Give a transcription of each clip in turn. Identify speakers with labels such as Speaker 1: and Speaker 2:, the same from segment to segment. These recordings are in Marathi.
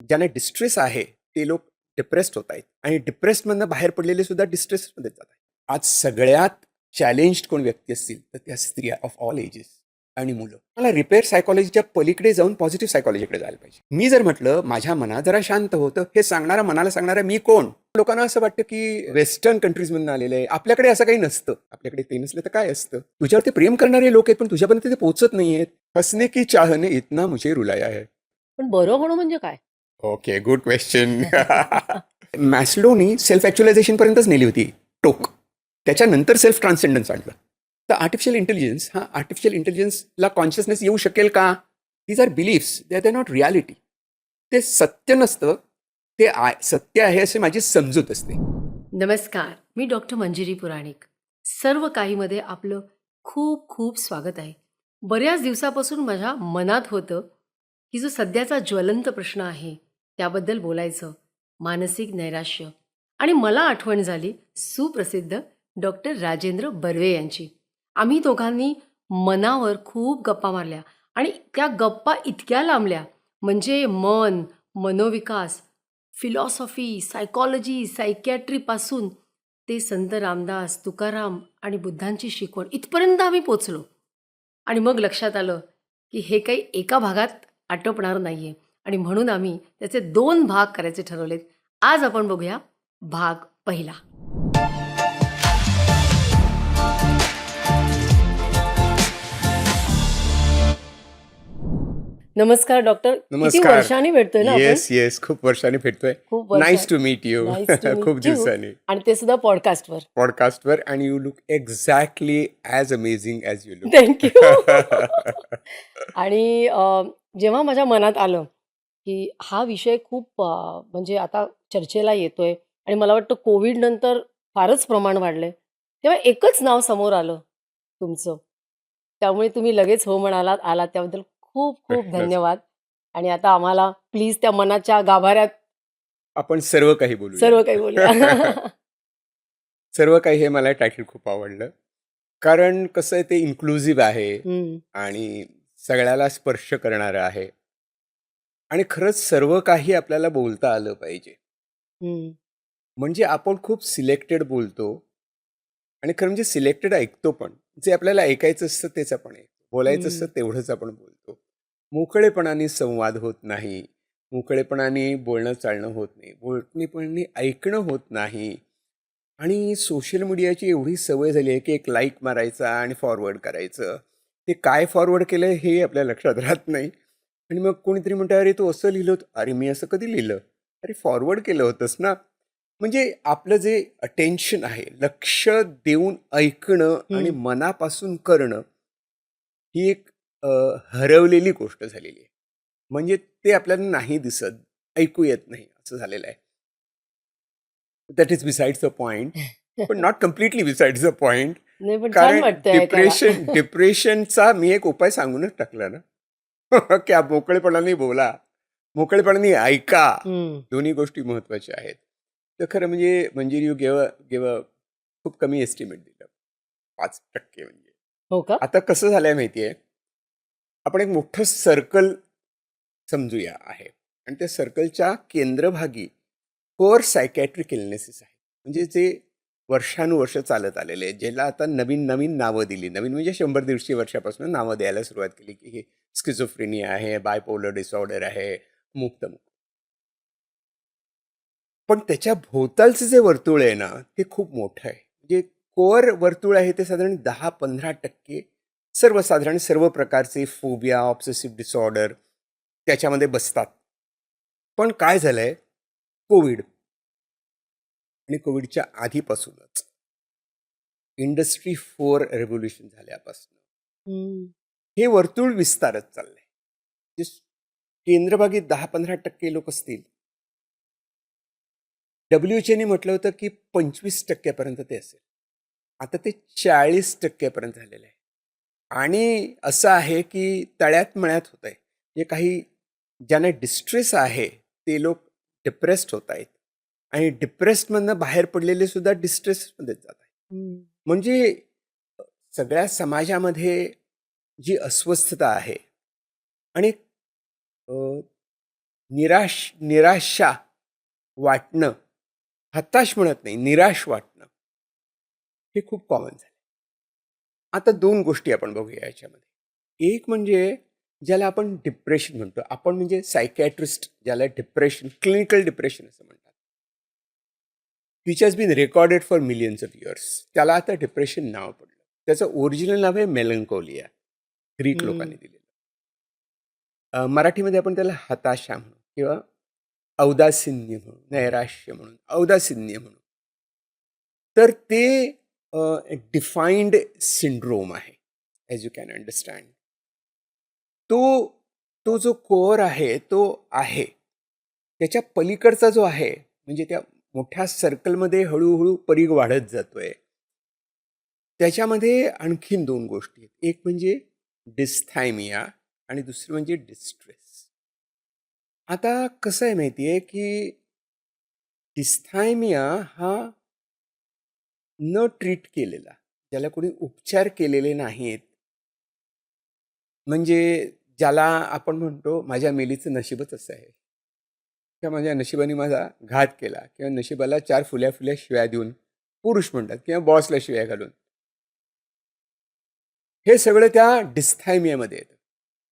Speaker 1: ज्यांना डिस्ट्रेस आहे ते लोक डिप्रेस्ड होत आहेत आणि डिप्रेस्डमधनं बाहेर पडलेले सुद्धा डिस्ट्रेसमध्ये जात आहेत. आज सगळ्यात चॅलेंज्ड कोण व्यक्ती असतील तर त्या स्त्रिया ऑफ ऑल एजेस आणि मुलं. मला रिपेअर सायकॉलॉजीच्या पलीकडे जाऊन पॉझिटिव्ह सायकॉलॉजीकडे जायला पाहिजे. मी जर म्हटलं माझ्या मनात जरा शांत होतं, हे सांगणारा मनाला सांगणारा मी कोण? लोकांना असं वाटतं की वेस्टर्न कंट्रीजमधून आलेलं आहे, आपल्याकडे असं काही नसतं. आपल्याकडे ते नसलं तर काय असतं? तुझ्यावरती प्रेम करणारे लोक आहेत पण तुझ्यापर्यंत ते पोहोचत नाहीयेत. हसने की चाहने इतना मुझे रुलाया है.
Speaker 2: पण बरं होणं म्हणजे काय?
Speaker 1: Okay, good question. मॅस्लोनी सेल्फ ॲक्च्युलायझेशन पर्यंतच नेली होती टोक. त्याच्यानंतर सेल्फ ट्रान्सेंडन्स आणलं. तर आर्टिफिशियल इंटेलिजन्स आर्टिफिशियल इंटेलिजन्सला कॉन्शियसनेस येऊ शकेल का? These are beliefs, they are not reality. ते सत्य नसतं, ते सत्य आहे अशी माझी समजूत असते.
Speaker 2: नमस्कार, मी डॉक्टर मंजिरी पुराणिक. सर्व काहीमध्ये आपलं खूप खूप स्वागत आहे. बऱ्याच दिवसापासून माझ्या मनात होतं की जो सध्याचा ज्वलंत प्रश्न आहे त्याबद्दल बोलायचं, मानसिक नैराश्य. आणि मला आठवण झाली सुप्रसिद्ध डॉक्टर राजेंद्र बर्वे यांची. आम्ही दोघांनी मनावर खूप गप्पा मारल्या आणि त्या गप्पा इतक्या लांबल्या म्हणजे मन, मनोविकास, फिलॉसॉफी, सायकॉलॉजी, सायकॅट्रीपासून ते संत रामदास, तुकाराम आणि बुद्धांची शिकवण इथपर्यंत आम्ही पोचलो. आणि मग लक्षात आलं की हे काही एका भागात आटोपणार नाही आहे आणि म्हणून आम्ही त्याचे 2 भाग करायचे ठरवलेत. आज आपण बघूया भाग पहिला. नमस्कार डॉक्टर. किती
Speaker 1: नमस्कार.
Speaker 2: वर्षांनी भेटतोय ना आपण?
Speaker 1: येस, खूप वर्षांनी भेटतोय.
Speaker 2: खूप
Speaker 1: नाईस टू मीट यू. खूप दिवसांनी
Speaker 2: आणि ते सुद्धा पॉडकास्टवर.
Speaker 1: पॉडकास्टवर. आणि you look exactly as amazing as you look.
Speaker 2: Thank you. आणि जेव्हा माझ्या मनात आलं की हा विषय खूप म्हणजे आता चर्चेला येतोय आणि मला वाटतं कोविड नंतर फारच प्रमाण वाढलंय, तेव्हा एकच नाव समोर आलं तुमचं. त्यामुळे तुम्ही लगेच हो आलात त्याबद्दल खूप खूप धन्यवाद. आणि आता आम्हाला प्लीज त्या मनाच्या गाभाऱ्यात
Speaker 1: आपण सर्व काही बोलूया.
Speaker 2: सर्व काही बोलूया.
Speaker 1: सर्व काही हे मला टायटल खूप आवडलं. कारण कसं आहे, ते इन्क्लुझिव्ह आहे
Speaker 2: हम्म,
Speaker 1: आणि सगळ्याला स्पर्श करणारं आहे. आणि खरंच सर्व काही आपल्याला बोलता आलं पाहिजे.
Speaker 2: हम्म,
Speaker 1: म्हणजे आपण खूप सिलेक्टेड बोलतो आणि खरं म्हणजे सिलेक्टेड ऐकतो पण. जे आपल्याला ऐकायचं असतं तेच आपण ऐकतो. बोलायचं असतं तेवढंच आपण बोलतो. मोकळेपणाने संवाद होत नाही. मोकळेपणाने बोलणं चालणं होत नाही. मोकळेपणाने ऐकणं होत नाही. आणि सोशल मीडियाची एवढी सवय झाली आहे की एक लाईक मारायचा आणि फॉरवर्ड करायचं. ते काय फॉरवर्ड केलं हे आपल्या लक्षात राहत नाही. आणि मग कोणीतरी म्हणतं, अरे तू असं लिहिलं होतं. अरे मी असं कधी लिहिलं? अरे फॉरवर्ड केलं होतंस ना. म्हणजे आपलं जे अटेन्शन आहे, लक्ष देऊन ऐकणं आणि मनापासून करणं, ही एक हरवलेली गोष्ट झालेली आहे. म्हणजे ते आपल्याला नाही दिसत, ऐकू येत नाही असं झालेलं आहे. That is besides the point, पण not completely besides the point.
Speaker 2: नाही पण छान
Speaker 1: कारण
Speaker 2: वाटतंय ऐकायला.
Speaker 1: डिप्रेशनचा मी एक उपाय सांगूनच टाकला ना. की आप मोकळेपणाने बोला, मोकळेपणाने ऐका.
Speaker 2: हम्म,
Speaker 1: दोन्ही गोष्टी महत्त्वाच्या आहेत. तर खरं म्हणजे यू गेव खूप कमी एस्टिमेट दिलं, 5% म्हणजे.
Speaker 2: हो का?
Speaker 1: आता कसं झालंय माहिती आहे, आपण एक मोठं सर्कल समजूया आहे आणि त्या सर्कलच्या केंद्रभागी 4 सायकॅट्रिक इलनेसेस आहेत. म्हणजे जे वर्षानुवर्ष चालत आलेले आहेत, ज्याला आता नवीन नवीन नावं दिली. नवीन म्हणजे 100-150 वर्षापासून नावं द्यायला सुरुवात केली की हे स्किझोफ्रेनिया आहे, बायपोलर डिसऑर्डर आहे, मुक्त. पण त्याच्या भोवतालचं जे वर्तुळ आहे ना, ते खूप मोठं आहे. म्हणजे कोअर वर्तुळ आहे ते साधारण 10-15% सर्वसाधारण सर्व प्रकारचे फोबिया, ऑब्सेसिव्ह डिसऑर्डर त्याच्यामध्ये बसतात. पण काय झालंय, कोविड आणि कोविडच्या आधीपासूनच इंडस्ट्री 4 रेव्होल्यूशन झाल्यापासून
Speaker 2: हम्म,
Speaker 1: हे वर्तुळ विस्तारत चाललंय. जे केंद्रभागी 10-15% लोक असतील, WHOने म्हटलं होतं की 25% पर्यंत ते असेल. आता ते 40% झालेलं आहे. आणि असं आहे की तळ्यात मळ्यात होत आहे. जे काही ज्यांना डिस्ट्रेस आहे ते लोक डिप्रेस्ड होत आहेत आणि डिप्रेस्डमधनं बाहेर पडलेले सुद्धा डिस्ट्रेसमध्येच जात आहेत.
Speaker 2: हम्म.
Speaker 1: म्हणजे सगळ्या समाजामध्ये जी अस्वस्थता आहे आणि निराशा वाटणं, हताश म्हणत नाही, निराश वाटणं, हे खूप कॉमन झालं. आता 2 गोष्टी आपण बघूया याच्यामध्ये. एक म्हणजे ज्याला आपण डिप्रेशन म्हणतो. आपण म्हणजे सायकियाट्रिस्ट ज्याला डिप्रेशन, क्लिनिकल डिप्रेशन असं म्हणतात. Which has been recorded for millions of years. त्याला आता डिप्रेशन नाव पडलं. त्याचं ओरिजिनल नाव आहे मेलंकोलिया. ग्रीक लोकांनी दिलेलं. मराठीमध्ये आपण त्याला हताशा म्हणू किंवा औदासिन्य म्हणू, नैराश्य म्हणून, औदासिन्य म्हणू. तर ते डिफाईन्ड सिंड्रोम आहे, ॲज यू कॅन अंडरस्टँड. तो तो जो कोअर आहे तो आहे. त्याच्या पलीकडचा जो आहे म्हणजे त्या मोठ्या सर्कलमध्ये हळूहळू परीघ वाढत जातोय. त्याच्यामध्ये आणखीन 2 गोष्टी आहेत. एक म्हणजे डिस्थायमिया आणि दुसरी म्हणजे डिस्ट्रेस. आता कसं आहे माहिती आहे की डिस्थायमिया हा न ट्रीट केलेला, ज्याला कोणी उपचार केलेले नाहीत, म्हणजे ज्याला आपण म्हणतो माझ्या मेलीचं नशीबच असं आहे किंवा माझ्या नशिबाने माझा घात केला किंवा नशिबाला 4 फुल्या फुल्या शिव्या देऊन, पुरुष म्हणतात, किंवा बॉसला शिव्या घालून, हे सगळं त्या डिस्थायमियामध्ये येतं.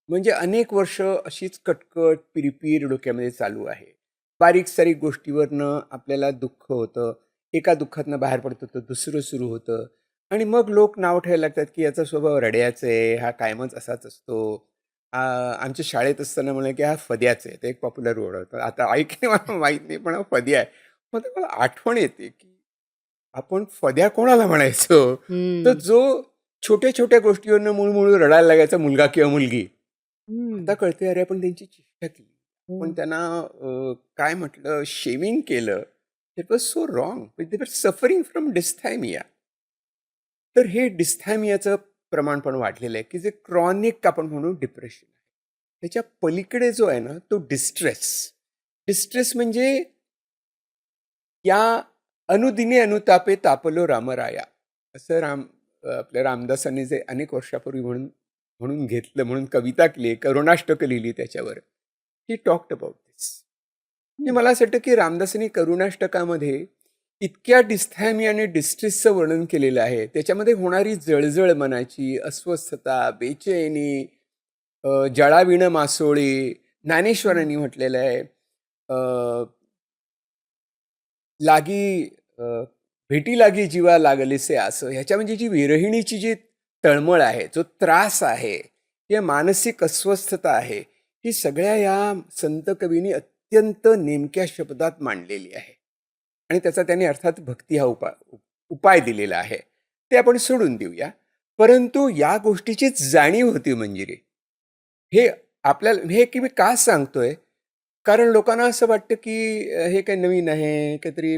Speaker 1: म्हणजे अनेक वर्ष अशीच कटकट पिरपीर डोक्यामध्ये चालू आहे. बारीक सारीक गोष्टीवरनं आपल्याला दुःख होतं. एका दुःखातनं बाहेर पडतो तर दुसरं सुरू होतं आणि मग लोक नाव ठेवायला लागतात की याचा स्वभाव रड्याचा आहे, हा कायमच असाच असतो. आमच्या शाळेत असताना म्हणलं की हा फद्याचा आहे. ते एक पॉप्युलर वर्ड होतं. आता ऐकणे मला माहीत नाही, पण हा फद्या आहे. मग ते मला आठवण येते की आपण फद्या कोणाला म्हणायचो? तर
Speaker 2: हं.
Speaker 1: जो छोट्या छोट्या गोष्टीवरनं मुळमुळू रडायला लागायचा मुलगा किंवा मुलगी. आता
Speaker 2: हं.
Speaker 1: कळते अरे आपण त्यांची चेष्टा केली. आपण
Speaker 2: हं.
Speaker 1: त्यांना काय म्हटलं, शेमिंग केलं. It was so wrong. They were suffering from डिस्थायमिया. तर हे डिस्थायमियाचं प्रमाण पण वाढलेलं आहे की जे क्रॉनिक आपण म्हणू डिप्रेशन आहे. त्याच्या पलीकडे जो आहे ना तो डिस्ट्रेस. डिस्ट्रेस म्हणजे या अनुदिने अनुतापे तापलो रामराया, असं आपल्या रामदासांनी जे अनेक वर्षापूर्वी म्हणून म्हणून घेतलं, म्हणून कविता केली, करुणाष्टक लिहिली त्याच्यावर. ही टॉक्ड अबाउट दिस.
Speaker 2: हं.
Speaker 1: मला असं वाटतं की रामदासांनी करुणाष्टकामध्ये इतक्या डिस्थायमिया आणि डिस्ट्रेसचं वर्णन केलेलं आहे. त्याच्यामध्ये होणारी जळजळ मनाची, अस्वस्थता, बेचैनी, जळाविणं मासोळी,
Speaker 2: हं.
Speaker 1: ज्ञानेश्वरांनी म्हटलेलं आहे, लागी भेटी लागी जीवा लागलेसे असं. ह्याच्या म्हणजे जी विरहिणीची जी तळमळ आहे, जो त्रास आहे, या मानसिक अस्वस्थता आहे, ही सगळ्या या संत कवींनी अत्यंत नेमक्या शब्दात मांडलेली आहे. आणि त्याचा त्यांनी अर्थात भक्ती हा उपाय दिलेला आहे. ते आपण सोडून देऊया. परंतु या गोष्टीची जाणीव होती मंजिरी. हे आपल्याला हे की मी का सांगतोय? कारण लोकांना असं वाटतं की हे काही नवीन आहे, काहीतरी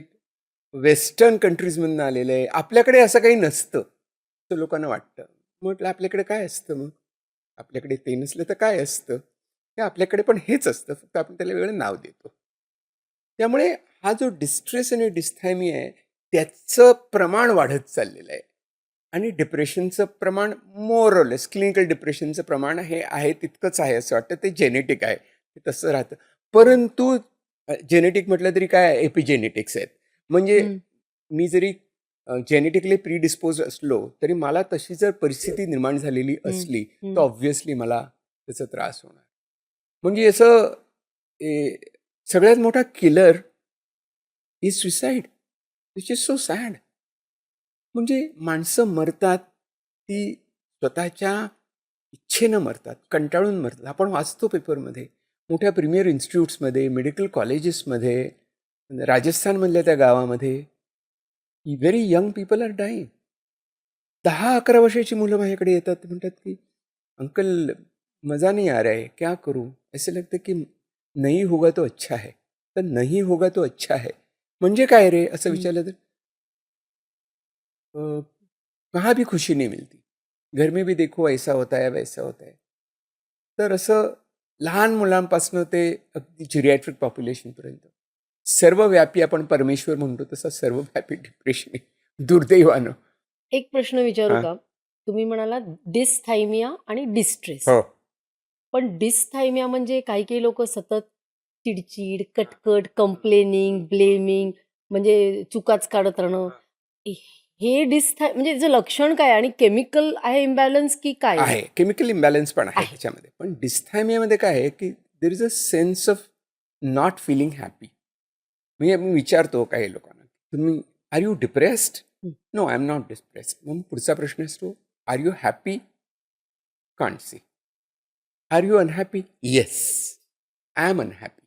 Speaker 1: वेस्टर्न कंट्रीजमधून आलेलं आहे. आपल्याकडे असं काही नसतं, असं लोकांना वाटतं. म्हटलं आपल्याकडे काय असतं मग? आपल्याकडे ते नसलं तर काय असतं? हे आपल्याकडे पण हेच असतं, फक्त आपण त्याला वेगळं नाव देतो. त्यामुळे हा जो डिस्ट्रेस आणि डिस्थायमिया आहे, त्याचं प्रमाण वाढत चाललेलं आहे. आणि डिप्रेशनचं प्रमाण मोर ऑर लेस, क्लिनिकल डिप्रेशनचं प्रमाण हे आहे तितकंच आहे असं वाटतं. ते जेनेटिक आहे, ते तसं राहतं. परंतु जेनेटिक म्हटलं तरी काय एपिजेनेटिक्स आहेत. म्हणजे
Speaker 2: हं.
Speaker 1: मी जरी जेनेटिकली प्रीडिस्पोज असलो, तरी मला तशी जर परिस्थिती निर्माण झालेली
Speaker 2: हं.
Speaker 1: असली, तर
Speaker 2: हं.
Speaker 1: ऑब्व्हियसली मला त्याचा त्रास होणार. म्हणजे असं सगळ्यात मोठा killer is suicide, which is so sad. म्हणजे माणसं मरतात, ती स्वतःच्या इच्छेनं मरतात, कंटाळून मरतात. आपण वाचतो पेपरमध्ये, मोठ्या प्रीमियर इन्स्टिट्यूट्समध्ये, मेडिकल कॉलेजेसमध्ये, राजस्थानमधल्या त्या गावामध्ये very young people are dying. 10-11 वर्षाची मुलं माझ्याकडे येतात, ते म्हणतात की अंकल मज़ा नहीं आ रहा है, क्या करूं? ऐसे लगतं की नहीं होगा तो अच्छा है. तर नहीं होगा तो अच्छा है म्हणजे काय रे असं
Speaker 2: हं.
Speaker 1: विचारलं तर अ, कहाँ भी खुशी नहीं मिलती. घर में भी देखो ऐसा होता है, वैसा होता है. तर असं लहान मुलांपासनं ते अगदी जिरियाट्रिक पॉप्युलेशनपर्यंत सर्वव्यापी आपण परमेश्वर म्हणतो तसं सर्वव्यापी डिप्रेशन आहे, दुर्दैवानं.
Speaker 2: एक प्रश्न विचारू
Speaker 1: हां.
Speaker 2: का? तुम्ही म्हणालात डिस्थायमिया आणि डिस्ट्रेस.
Speaker 1: हो.
Speaker 2: पण डिस्थायमिया म्हणजे काही-काही लोकं सतत चिडचिड, कटकट, कंप्लेनिंग, ब्लेमिंग म्हणजे चुकाच काढत राहणं. हे म्हणजे याचं लक्षण काय आणि केमिकल आहे इम्बॅलन्स की काय आहे?
Speaker 1: आहे. केमिकल इम्बॅलन्स पण आहे
Speaker 2: आहे.
Speaker 1: त्याच्यामध्ये. पण डिस्थायमियामध्ये काय आहे, की there is a sense of not feeling happy. म्हणजे मी विचारतो काही लोकांना, तुम्ही are you depressed?
Speaker 2: Hmm.
Speaker 1: No, I am not depressed. मग पुढचा प्रश्न असतो, are you happy? Can't see. Are you unhappy? Yes, I am unhappy.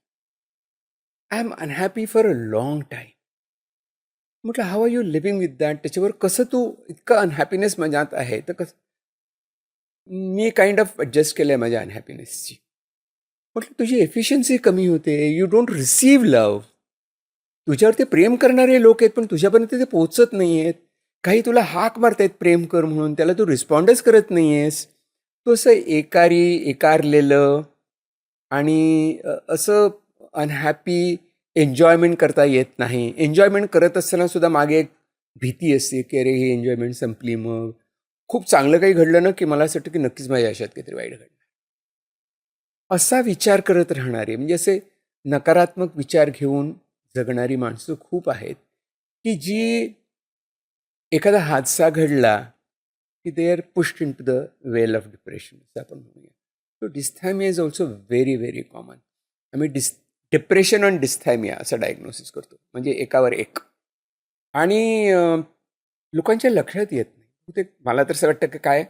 Speaker 1: I am unhappy for a long time. म्हटलं how are you living with that? त्याच्यावर कसं तू इतकं अनहॅपीनेस मनात आहे तर कसं? मी काइंड ऑफ ॲडजस्ट केलं आहे माझ्या अनहॅपीनेसची. म्हटलं तुझी एफिशियन्सी कमी होते. You don't receive love. तुझ्यावरती प्रेम करणारे लोक आहेत पण तुझ्यापर्यंत ते पोहोचत नाही आहेत. काही तुला हाक मारतायत प्रेम कर म्हणून, त्याला तू रिस्पॉन्डच करत नाही आहेस. तू असं एकारलेलं आणि असं अनहॅपी एन्जॉयमेंट करता येत नाही. एन्जॉयमेंट करत असताना सुद्धा मागे एक भीती असते की अरे ही एन्जॉयमेंट संपली, मग खूप चांगलं काही घडलं ना की मला असं वाटतं की नक्कीच माझ्या आयुष्यात काहीतरी वाईट घडलं. असा विचार करत राहणारे म्हणजे असे नकारात्मक विचार घेऊन जगणारी माणसं खूप आहेत की जी एखादा हादसा घडला की they are pushed into the well of depression असं आपण म्हणूया. So dysthymia is also very very common. आम्ही डिप्रेशन आणि डिस्थायमिया असं डायग्नोसिस करतो, म्हणजे एकावर एक. आणि लोकांच्या लक्षात येत नाही. ते मला तर असं वाटतं की काय,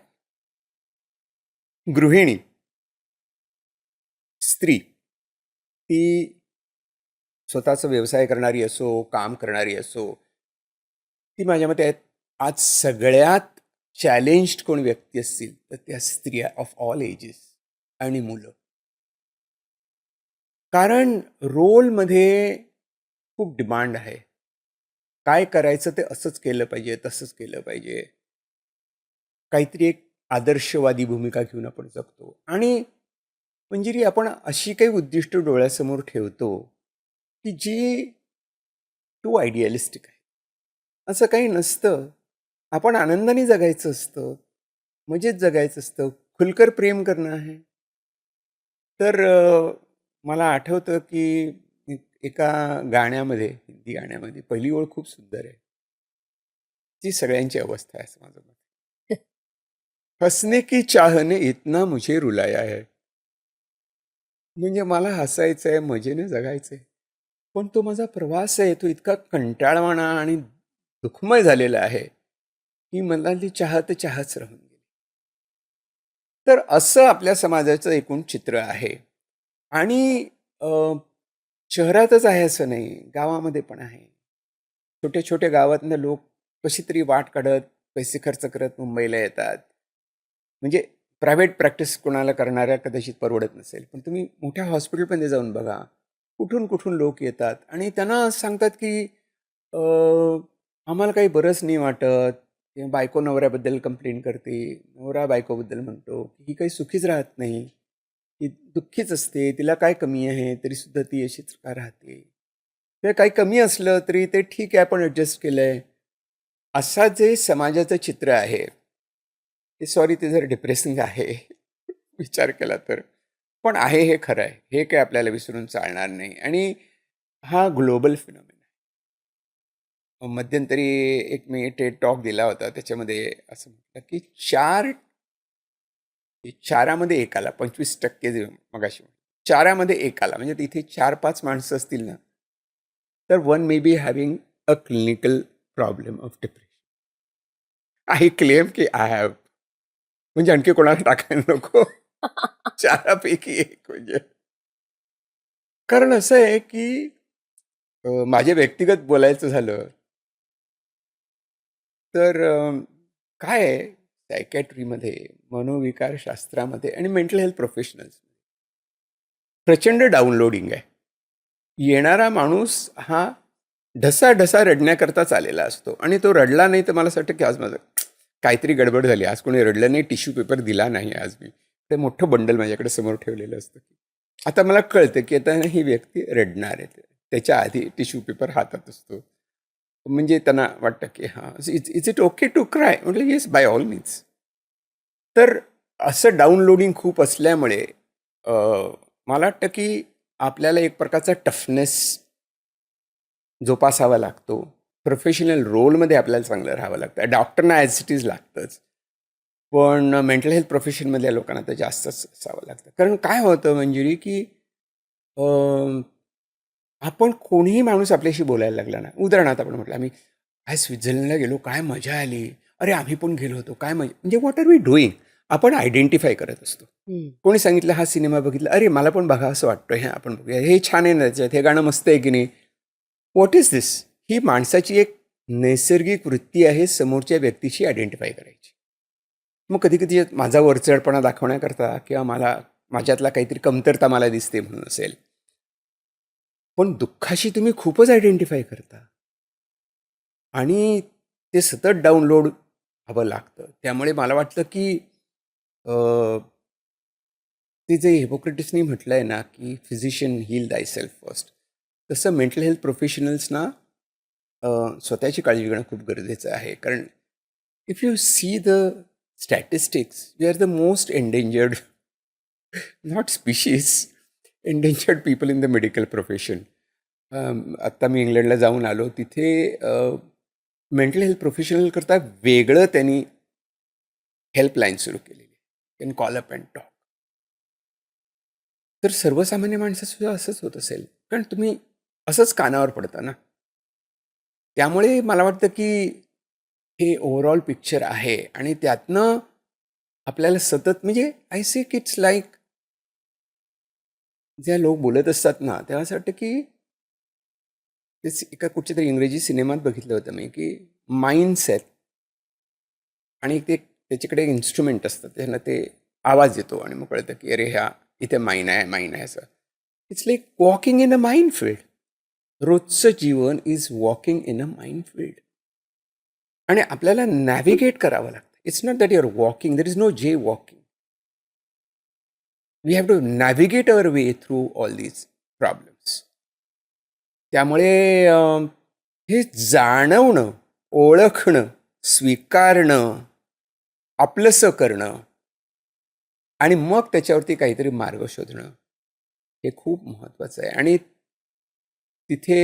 Speaker 1: गृहिणी स्त्री ती स्वतःचा व्यवसाय करणारी असो, काम करणारी असो, ती माझ्या मते आहेत आज सगळ्यात चॅलेंज्ड कोण व्यक्ती असतील तर त्या स्त्रिया ऑफ ऑल एजेस आणि मुलं. कारण रोलमध्ये खूप डिमांड आहे. काय करायचं ते असंच केलं पाहिजे, तसंच केलं पाहिजे. काहीतरी एक आदर्शवादी भूमिका घेऊन आपण जगतो. आणि मंजिरी आपण अशी काही उद्दिष्ट डोळ्यासमोर ठेवतो की जी टू आयडियलिस्टिक आहे. असं काही नसतं. आपण आनंदाने जगायचं असतं, मजेत जगायचं असतं, खुलकर प्रेम करणं आहे. तर मला आठवतं की एका गाण्यामध्ये, हिंदी गाण्यामध्ये पहिली ओळ खूप सुंदर आहे. ती सगळ्यांची अवस्था आहे असं माझं मत. हसने की चाहने इतना मुझे रुलाया है. म्हणजे मला हसायचं आहे, मजेने जगायचं आहे. पण तो माझा प्रवास आहे, तो इतका कंटाळवाणा आणि दुःखमय झालेला आहे की मला ती चाहच राहून गेली. तर असं आपल्या समाजाचं एकूण चित्र आहे. आणि शहरातच आहे असं नाही, गावामध्ये पण आहे. छोट्या छोट्या गावातनं लोक कशी तरी वाट काढत पैसे खर्च करत मुंबईला येतात. म्हणजे प्रायव्हेट प्रॅक्टिस कोणाला करणाऱ्या कदाचित परवडत नसेल, पण तुम्ही मोठ्या हॉस्पिटलमध्ये जाऊन बघा, कुठून कुठून लोक येतात आणि त्यांना सांगतात की आम्हाला काही बरंच नाही वाटत. किंवा बायको नवऱ्याबद्दल कंप्लेन करते, नवरा बायकोबद्दल म्हणतो की ही काही सुखीच राहत नाही, ती दुःखीच असते, तिला काय कमी आहे तरीसुद्धा ती अशीच का राहते. किंवा काही कमी असलं तरी ते ठीक आहे, आपण ॲडजस्ट केलं आहे. असा जे समाजाचं चित्र आहे ते, सॉरी ते जर डिप्रेसिंग आहे विचार केला तर, पण आहे हे खरं आहे. हे काही आपल्याला विसरून चालणार नाही. आणि हा ग्लोबल फिनॉमिना आहे. मध्यंतरी एक मी टेड टॉक दिला होता, त्याच्यामध्ये असं म्हटलं की चारामध्ये एक आला, 25% जे मगाशी चारामध्ये एक आला, म्हणजे तिथे 4-5 माणसं असतील ना, तर one may be having a clinical problem of depression. I claim की आय हॅव, म्हणजे आणखी कोणाला टाकायला नको. चारापैकी एक म्हणजे. कारण असं आहे की माझे व्यक्तिगत बोलायचं झालं तर काय आहे सायकॅट्रीमध्ये, मनोविकार शास्त्रामध्ये आणि मेंटल हेल्थ प्रोफेशनल्स प्रचंड डाउनलोडिंग आहे. येणारा माणूस हा ढसा रडण्याकरताच आलेला असतो आणि तो रडला नाही तर मला असं वाटतं की आज माझं काहीतरी गडबड झाली, आज कोणी रडलं नाही, टिश्यू पेपर दिला नाही आज मी. ते मोठं बंडल माझ्याकडे समोर ठेवलेलं असतं. आता मला कळतं की आता ही व्यक्ती रडणार आहे. त्याच्या आधी टिश्यू पेपर हातात असतो. म्हणजे त्यांना वाटतं की हां, is it okay to cry? म्हटलं येस, बाय ऑल मीन्स. तर असं डाउनलोडिंग खूप असल्यामुळे मला वाटतं की आपल्याला एक प्रकारचा टफनेस जोपासावा लागतो. प्रोफेशनल रोलमध्ये आपल्याला चांगलं राहावं लागतं. डॉक्टरना ॲज इट इज लागतंच. पण मेंटल हेल्थ प्रोफेशनमधल्या लोकांना तर जास्तच असावं लागतं. कारण काय होतं मंजिरी, की आपण कोणीही माणूस आपल्याशी बोलायला लागला ना, उदाहरणार्थ आपण म्हटलं आम्ही काय स्वित्झर्लंडला गेलो, काय मजा आली, अरे आम्ही पण गेलो होतो, काय मजा, म्हणजे व्हॉट आर वी डुईंग, आपण आयडेंटिफाय करत असतो. कोणी सांगितलं हा सिनेमा बघितला, अरे मला पण बघा असं वाटतं, हे आपण बघूया, हे छान आहे ना, त्याच्यात हे गाणं मस्त आहे की नाही. व्हॉट इज दिस? ही माणसाची एक नैसर्गिक वृत्ती आहे समोरच्या व्यक्तीशी आयडेंटिफाय करायची. मग कधी कधी माझा वरचढपणा दाखवण्याकरता किंवा माझ्यातला काहीतरी कमतरता मला दिसते म्हणून असेल, पण दुःखाशी तुम्ही खूपच आयडेंटिफाय करता आणि ते सतत डाउनलोड हवं लागतं. त्यामुळे मला वाटतं की ते जे हिपोक्रेटिसनी म्हटलं आहे ना, की physician heal thyself first, तसं मेंटल हेल्थ प्रोफेशनल्सना स्वतःची काळजी घेणं खूप गरजेचं आहे. कारण if you see the statistics, we are the most endangered, not species, endangered people in the medical profession. आत्ता मी इंग्लंडला जाऊन आलो, तिथे मेंटल हेल्थ प्रोफेशनल करता वेगळं त्यांनी हेल्पलाईन सुरू केलेली, can call up and talk. तर सर्वसामान्य माणसासुद्धा असंच होत असेल, कारण तुम्ही असंच कानावर पडता ना. त्यामुळे मला वाटतं की हे ओव्हरऑल पिक्चर आहे आणि त्यातनं आपल्याला सतत, म्हणजे आय से इट्स लाईक, जे लोक बोलत असतात ना, तेव्हा असं वाटतं की ते एका कुठच्या तरी इंग्रजी सिनेमात बघितलं होतं मी, की माइंड्स आहेत आणि ते त्याच्याकडे एक इन्स्ट्रुमेंट असतं, त्यांना ते आवाज येतो आणि मग कळतं की अरे ह्या इथे माईन आहे असं. It's like walking in a mind field. रोजचं जीवन is walking in a mind field आणि आपल्याला नॅव्हिगेट करावं लागतं. It's not that your walking, there is no जे walking. We have to navigate our way through all these problems. त्यामुळे हे जाणवणं, ओळखणं, स्वीकारणं, आपलंसं करणं आणि मग त्याच्यावरती काहीतरी मार्ग शोधणं हे खूप महत्त्वाचं आहे आणि तिथे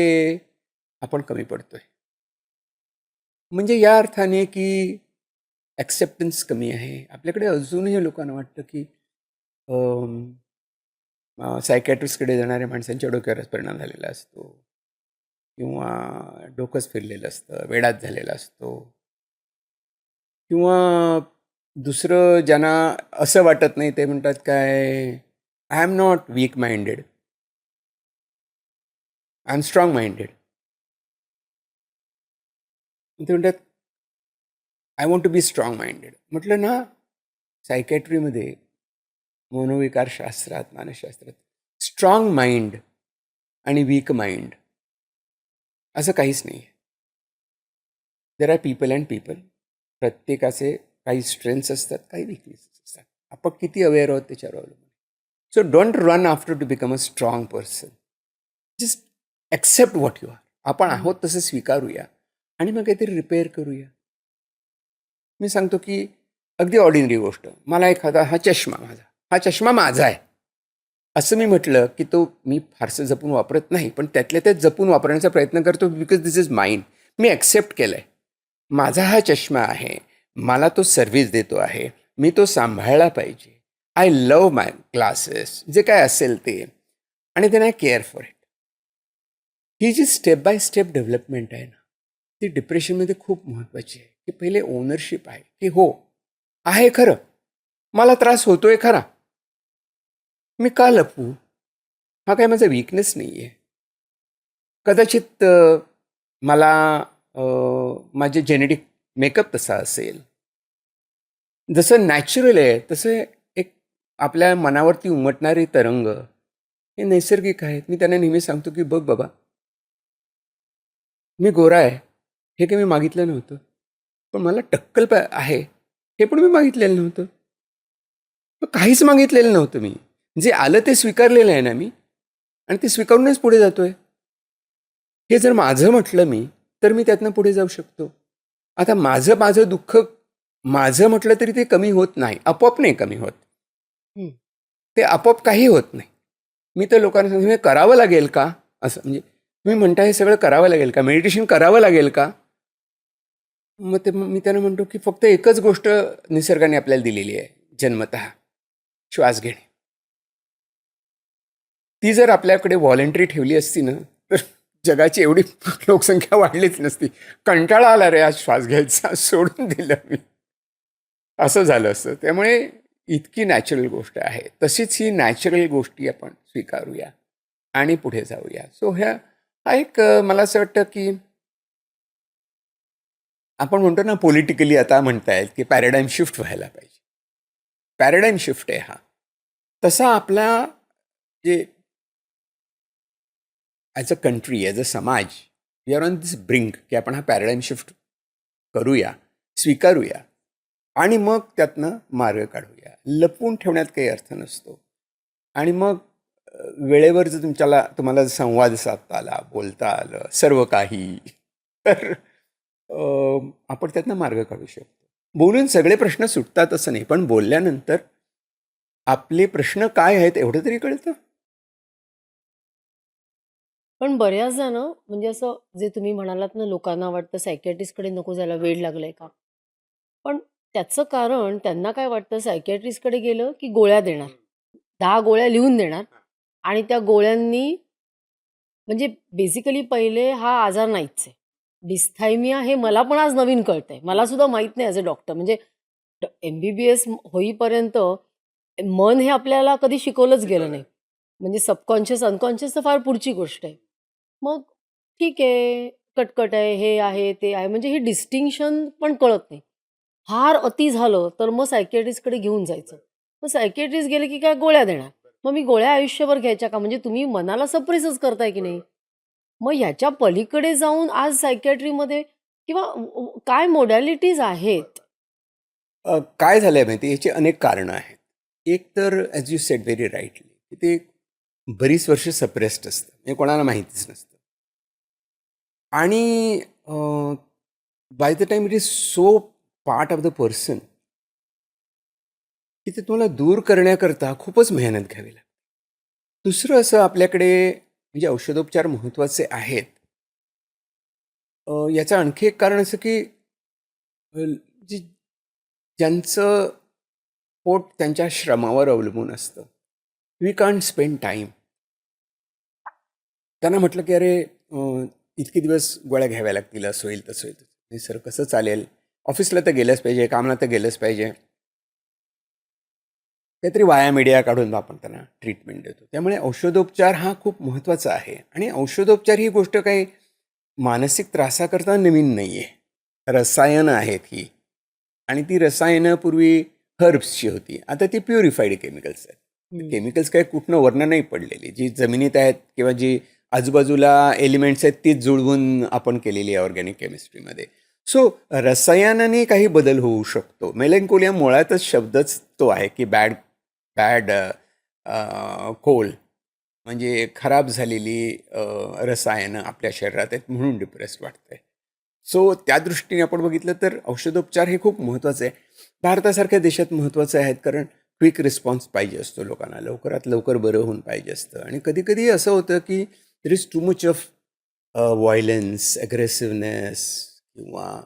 Speaker 1: आपण कमी पडतोय. म्हणजे या अर्थाने की ॲक्सेप्टन्स कमी आहे. आपल्याकडे अजूनही लोकांना वाटतं की सायकॅट्रिस्टकडे जाणाऱ्या माणसांच्या डोक्यावरच परिणाम झालेला असतो किंवा डोकंच फिरलेलं असतं, वेडाच झालेला असतो किंवा दुसरं ज्यांना असं वाटत नाही ते म्हणतात काय, I am not weak minded, I am strong minded. ते म्हणतात I want to be strong minded. म्हटलं ना, सायकॅट्रीमध्ये, मनोविकारशास्त्रात, मानसशास्त्रात स्ट्रॉंग माइंड आणि वीक माइंड असं काहीच नाही आहे. There are people and people. प्रत्येकाचे काही स्ट्रेंथ्स असतात, काही विकनेसेस असतात. आपण किती अवेअर आहोत त्याच्यावर अवलंबून. So don't run after to become a strong person. Just accept what you are. आपण आहोत तसं स्वीकारूया आणि मग काहीतरी रिपेअर करूया. मी सांगतो की अगदी ऑर्डिनरी गोष्ट, मला एखादा हा चष्मा माझा आहे असं मी म्हटलं की तो मी फारसं जपून वापरत नाही, पण त्यातल्या त्यात जपून वापरण्याचा प्रयत्न करतो, बिकॉज दिस इज माईन. मी ॲक्सेप्ट केलं आहे, माझा हा चष्मा आहे, मला तो सर्व्हिस देतो आहे, मी तो सांभाळला पाहिजे. आय लव्ह माय ग्लासेस, जे काय असेल ते, आणि then I care for it. ही जी स्टेप बाय स्टेप डेव्हलपमेंट आहे ना, ती डिप्रेशनमध्ये खूप महत्त्वाची आहे. की पहिले ओनरशिप आहे की हो आहे खरं, मला त्रास होतोय खरा, मी का लपवू? हा काय माझा वीकनेस नाही आहे. कदाचित मला माझे जेनेटिक मेकअप तसा असेल. जसं नॅचरल आहे तसं एक आपल्या मनावरती उमटणारे तरंग हे नैसर्गिक आहेत. मी त्यांना नेहमी सांगतो की बघ बाबा, मी गोरा आहे हे काही मी मागितलं नव्हतं, पण मला टक्कल आहे हे पण मी मागितलेलं नव्हतं. काहीच मागितलेलं नव्हतं मी. जे आलं ते स्वीकारलेलं आहे ना मी, आणि ते स्वीकारूनच पुढे जातोय. हे जर माझं म्हटलं मी, तर मी त्यातनं पुढे जाऊ शकतो. आता माझं दुःख माझं म्हटलं तरी ते कमी होत नाही, आपोआप नाही कमी होत. ते आपोआप काही होत नाही. मी तर लोकांना सांगतो, हे करावं लागेल का? असं म्हणजे तुम्ही म्हणता हे सगळं करावं लागेल का? मेडिटेशन करावं लागेल का? मग मी त्यांना म्हणतो की फक्त एकच गोष्ट निसर्गाने आपल्याला दिलेली आहे जन्मतः, श्वास घेणे. ती जर आपल्याकडे व्हॉलंटरी ठेवली असती ना, तर जगाची एवढी लोकसंख्या वाढलीच नसती. कंटाळा आला रे आज श्वास घ्यायचा, सोडून दिलं मी. असं झालं असतं. त्यामुळे इतकी नॅचरल गोष्ट आहे. तशीच ही नॅचरल गोष्टी आपण स्वीकारूया आणि पुढे जाऊया. सो हा एक मला असं वाटतं की आपण म्हणतो ना पॉलिटिकली आता म्हणतायत की पॅराडाईम शिफ्ट व्हायला पाहिजे. पॅराडाईम शिफ्ट आहे हा. तसा आपला जे as a country, as a समाज, we are on this brink की आपण हा पॅराडाईम शिफ्ट करूया, स्वीकारूया आणि मग त्यातनं मार्ग काढूया. लपवून ठेवण्यात काही अर्थ नसतो. आणि मग वेळेवर जर तुम्हाला संवाद साधता आला, बोलता आलं, सर्व काही, तर आपण त्यातनं मार्ग काढू शकतो. बोलून सगळे प्रश्न सुटतात असं नाही, पण बोलल्यानंतर आपले प्रश्न काय आहेत एवढं तरी कळतं.
Speaker 2: पण बऱ्याचदा ना, म्हणजे असं जे तुम्ही म्हणालात ना, लोकांना वाटतं सायकियाट्रिस्टकडे नको जायला, वेड लागलाय का? पण त्याचं कारण त्यांना काय वाटतं, सायकियाट्रिस्टकडे गेलं की गोळ्या देणार. 10 गोळ्या लिहून देणार आणि त्या गोळ्यांनी म्हणजे बेसिकली पहिले हा आजार नाहीच आहे. डिस्थायमिया हे मला पण आज नवीन कळतंय. मला सुद्धा माहीत नाही ॲज अ डॉक्टर. म्हणजे एम-बी-बी-एस होईपर्यंत मन हे आपल्याला कधी शिकवलंच गेलं नाही. म्हणजे सबकॉन्शियस, अनकॉन्शियस तर फार पुढची गोष्ट आहे. मग ठीक आहे, कटकट आहे, हे आहे, ते आहे. म्हणजे हे डिस्टिंक्शन पण कळत नाही. फार अति झालं तर मग सायकियाट्रिस्टकडे घेऊन जायचं. मग सायकियाट्रिस्ट गेले की काय गोळ्या देणार. मग मी गोळ्या आयुष्यभर घ्यायच्या का? म्हणजे तुम्ही मनाला सप्रेसच करताय की नाही? मग ह्याच्या पलीकडे जाऊन आज सायकियाट्रीमध्ये किंवा काय मोडॅलिटीज आहेत?
Speaker 1: काय झालंय माहिती याची अनेक कारणं आहेत. एक तर as you sed very rightly की ते बरीच वर्ष सप्रेस्ड असतं, म्हणजे कोणाला माहितीच नसतं. आणि by the time it is so part of the person की ते तुम्हाला दूर करण्याकरता खूपच मेहनत घ्यावी लागते. दुसरं असं आपल्याकडे म्हणजे औषधोपचार महत्त्वाचे आहेत. याचं आणखी एक कारण असं की जी ज्यांचं पोट त्यांच्या श्रमावर अवलंबून असतं, वी कांट स्पेंड टाईम. त्यांना म्हटलं की अरे इतके दिवस गोळ्या घ्याव्या लागतील, असं होईल तसं होईल. नाही सर कसं चालेल, ऑफिसला तर गेलंच पाहिजे, कामाला तर गेलंच पाहिजे. काहीतरी वाया मीडिया काढून आपण त्यांना ट्रीटमेंट देतो. त्यामुळे औषधोपचार हा खूप महत्त्वाचा आहे आणि औषधोपचार ही गोष्ट काही मानसिक त्रासाकरता नवीन नाही आहे. रसायनं आहेत ही आणि ती रसायनं पूर्वी हर्ब्सची होती. आता ती प्युरिफाईड केमिकल्स आहेत.
Speaker 2: हं.
Speaker 1: केमिकल्स काही कुठनं वरनं नाही पडलेली. जी जमिनीत आहेत किंवा जी आजूबाजूला एलिमेंट्स आहेत तीच जुळवून आपण केलेली आहे ऑर्गॅनिक केमिस्ट्रीमध्ये. सो रसायनाने काही बदल होऊ शकतो. मेलॅन्कोलिया मुळातच शब्दच तो आहे की बॅड बॅड कोल म्हणजे खराब झालेली रसायनं आपल्या शरीरात आहेत म्हणून डिप्रेस्ड वाटतंय. सो त्या दृष्टीने आपण बघितलं तर औषधोपचार हे खूप महत्त्वाचं आहे. भारतासारख्या देशात महत्त्वाचं आहेत कारण क्विक रिस्पॉन्स पाहिजे असतो लोकांना. लवकरात लवकर बरं होऊन पाहिजे असतं आणि कधी-कधी असं होतं की there is too much of violence, aggressiveness किंवा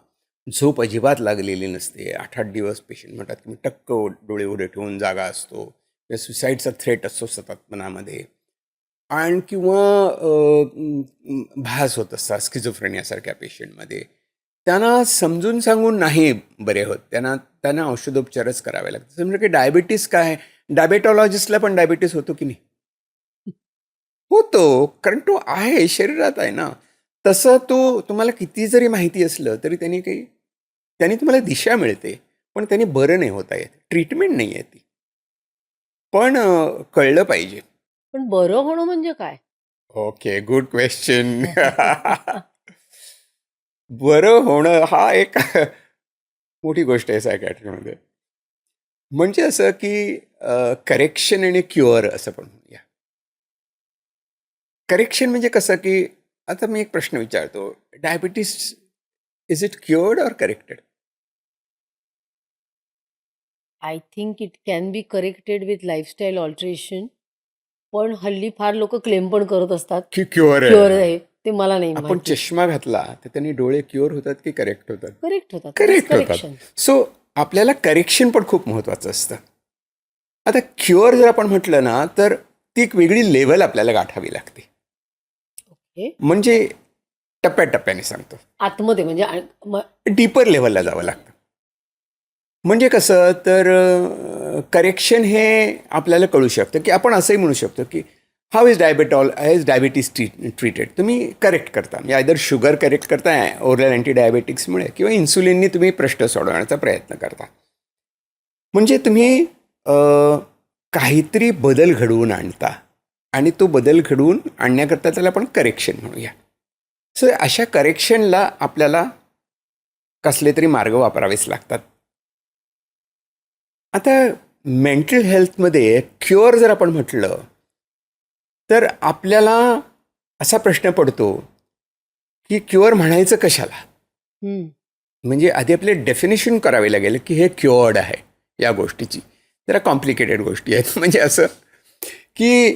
Speaker 1: झोप अजिबात लागलेली नसते. 8-8 दिवस पेशंट म्हणतात की मी टक्क डोळे उघडे ठेवून जागा असतो. किंवा सुसाईडचा थ्रेट असतो सतत मनामध्ये आणि किंवा भास होत असतात स्किझोफ्रेनियासारख्या पेशंटमध्ये. त्यांना समजून सांगून नाही बरे होत. त्यांना औषधोपचारच करावे लागतात. समजा की डायबिटीस काय आहे? डायबेटॉलॉजिस्टला पण डायबिटीस होतो की नाही? होतो. कारण तो आहे, शरीरात आहे ना. तसं तुम्हाला किती जरी माहिती असलं तरी त्यांनी तुम्हाला दिशा मिळते. पण त्यांनी बरं नाही होता येत. ट्रीटमेंट नाही आहे ती. पण कळलं पाहिजे.
Speaker 2: पण बरं होणं म्हणजे काय?
Speaker 1: Okay, good question. बरं होणं हा एक मोठी गोष्ट आहे सायकॅट्रीमध्ये. म्हणजे असं की करेक्शन आणि क्युअर असं पण म्हणूया. करेक्शन म्हणजे कसं की आता मी एक प्रश्न विचारतो. Diabetes is it क्युअर्ड or corrected?
Speaker 2: I think it can be corrected with lifestyle alteration पण हल्ली फार लोक क्लेम पण करत असतात
Speaker 1: की क्युअर
Speaker 2: क्युअर
Speaker 1: आहे.
Speaker 2: आहे. ते मला नाही
Speaker 1: आपण
Speaker 2: माहिती.
Speaker 1: चष्मा घातला तर त्यांनी डोळे क्युअर होतात की करेक्ट होतात?
Speaker 2: करेक्ट होतात.
Speaker 1: करेक्ट होतात.
Speaker 2: करेक्शन.
Speaker 1: सो आपल्याला करेक्शन पण खूप महत्वाचं असतं. आता क्युअर जर आपण म्हटलं ना तर ती एक वेगळी लेवल आपल्याला गाठावी लागते.
Speaker 2: ओके.
Speaker 1: म्हणजे टप्प्याटप्प्याने सांगतो,
Speaker 2: आतमध्ये म्हणजे
Speaker 1: डीपर लेवलला जावं लागतं. म्हणजे कसं तर करेक्शन हे आपल्याला कळू शकतं की आपण असंही म्हणू शकतो की हाऊ इज डायबिटीज ट्रीटेड. तुम्ही करेक्ट करता, म्हणजे आयदर शुगर करेक्ट करताय ओरल अँटीडायबेटिक्समुळे किंवा इन्सुलिननी तुम्ही प्रश्न सोडवण्याचा प्रयत्न करता. म्हणजे तुम्ही काहीतरी बदल घडवून आणता आणि तो बदल घडवून आणण्याकरता त्याला आपण करेक्शन म्हणूया. सो अशा करेक्शनला आपल्याला कसले तरी मार्ग वापरावेच लागतात. आता मेंटल हेल्थमध्ये क्युअर जर आपण म्हटलं तर आपल्याला असा प्रश्न पडतो की क्युअर म्हणायचं कशाला. म्हणजे आधी आपले डेफिनेशन करावे लागेल की हे क्युअर्ड आहे या गोष्टीची. जरा कॉम्प्लिकेटेड गोष्टी आहेत. म्हणजे असं की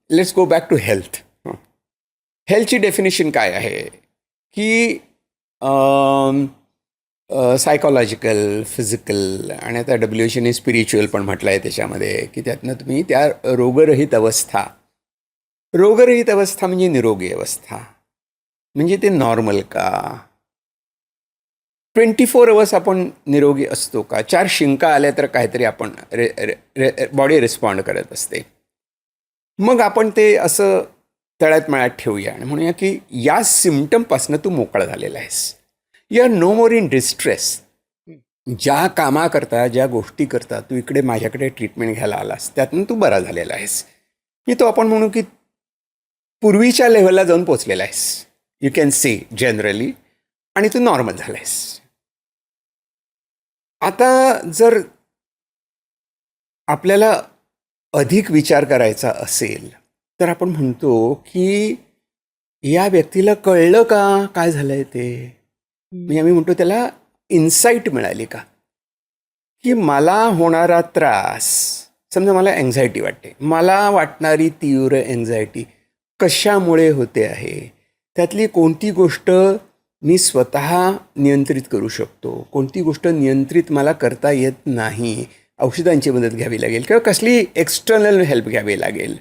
Speaker 1: let's go back to health. हेल्थची डेफिनेशन काय आहे की सायकोलॉजिकल, फिजिकल आणि आता WHOने स्पिरिच्युअल पण म्हटलं आहे त्याच्यामध्ये की त्यातनं तुम्ही त्या रोगरहित अवस्था म्हणजे निरोगी अवस्था, म्हणजे ते नॉर्मल का, 24 अवर्स आपण निरोगी असतो का, 4 शिंका आल्या तर काहीतरी आपण बॉडी रिस्पॉन्ड करत असते. मग आपण ते असं तळ्यात मळ्यात ठेवूया आणि म्हणूया की या सिम्पटमपासून तू मोकळा झालेला आहेस. You are no more in distress. ज्या कामाकरता, ज्या गोष्टी करता तू इकडे माझ्याकडे ट्रीटमेंट घ्यायला आलास त्यातून तू बरा झालेला आहेस. मी तो आपण म्हणू की पूर्वीच्या लेव्हलला जाऊन पोचलेला आहेस, यू कॅन से जनरली, आणि तू नॉर्मल झाला आहेस. आता जर आपल्याला अधिक विचार करायचा असेल तर आपण म्हणतो की या व्यक्तीला कळलं का काय झालंय ते. म्हणजे आम्ही म्हणतो त्याला इन्साईट मिळाली का, की मला होणारा त्रास, समजा मला अँझायटी वाटते, मला वाटणारी तीव्र अँझायटी कशामुळे होते आहे, त्यातली कोणती गोष्ट मी स्वतः नियंत्रित करू शकतो, कोणती गोष्ट नियंत्रित मला करता येत नाही, औषधांची मदत घ्यावी लागेल किंवा कसली एक्सटर्नल हेल्प घ्यावी लागेल,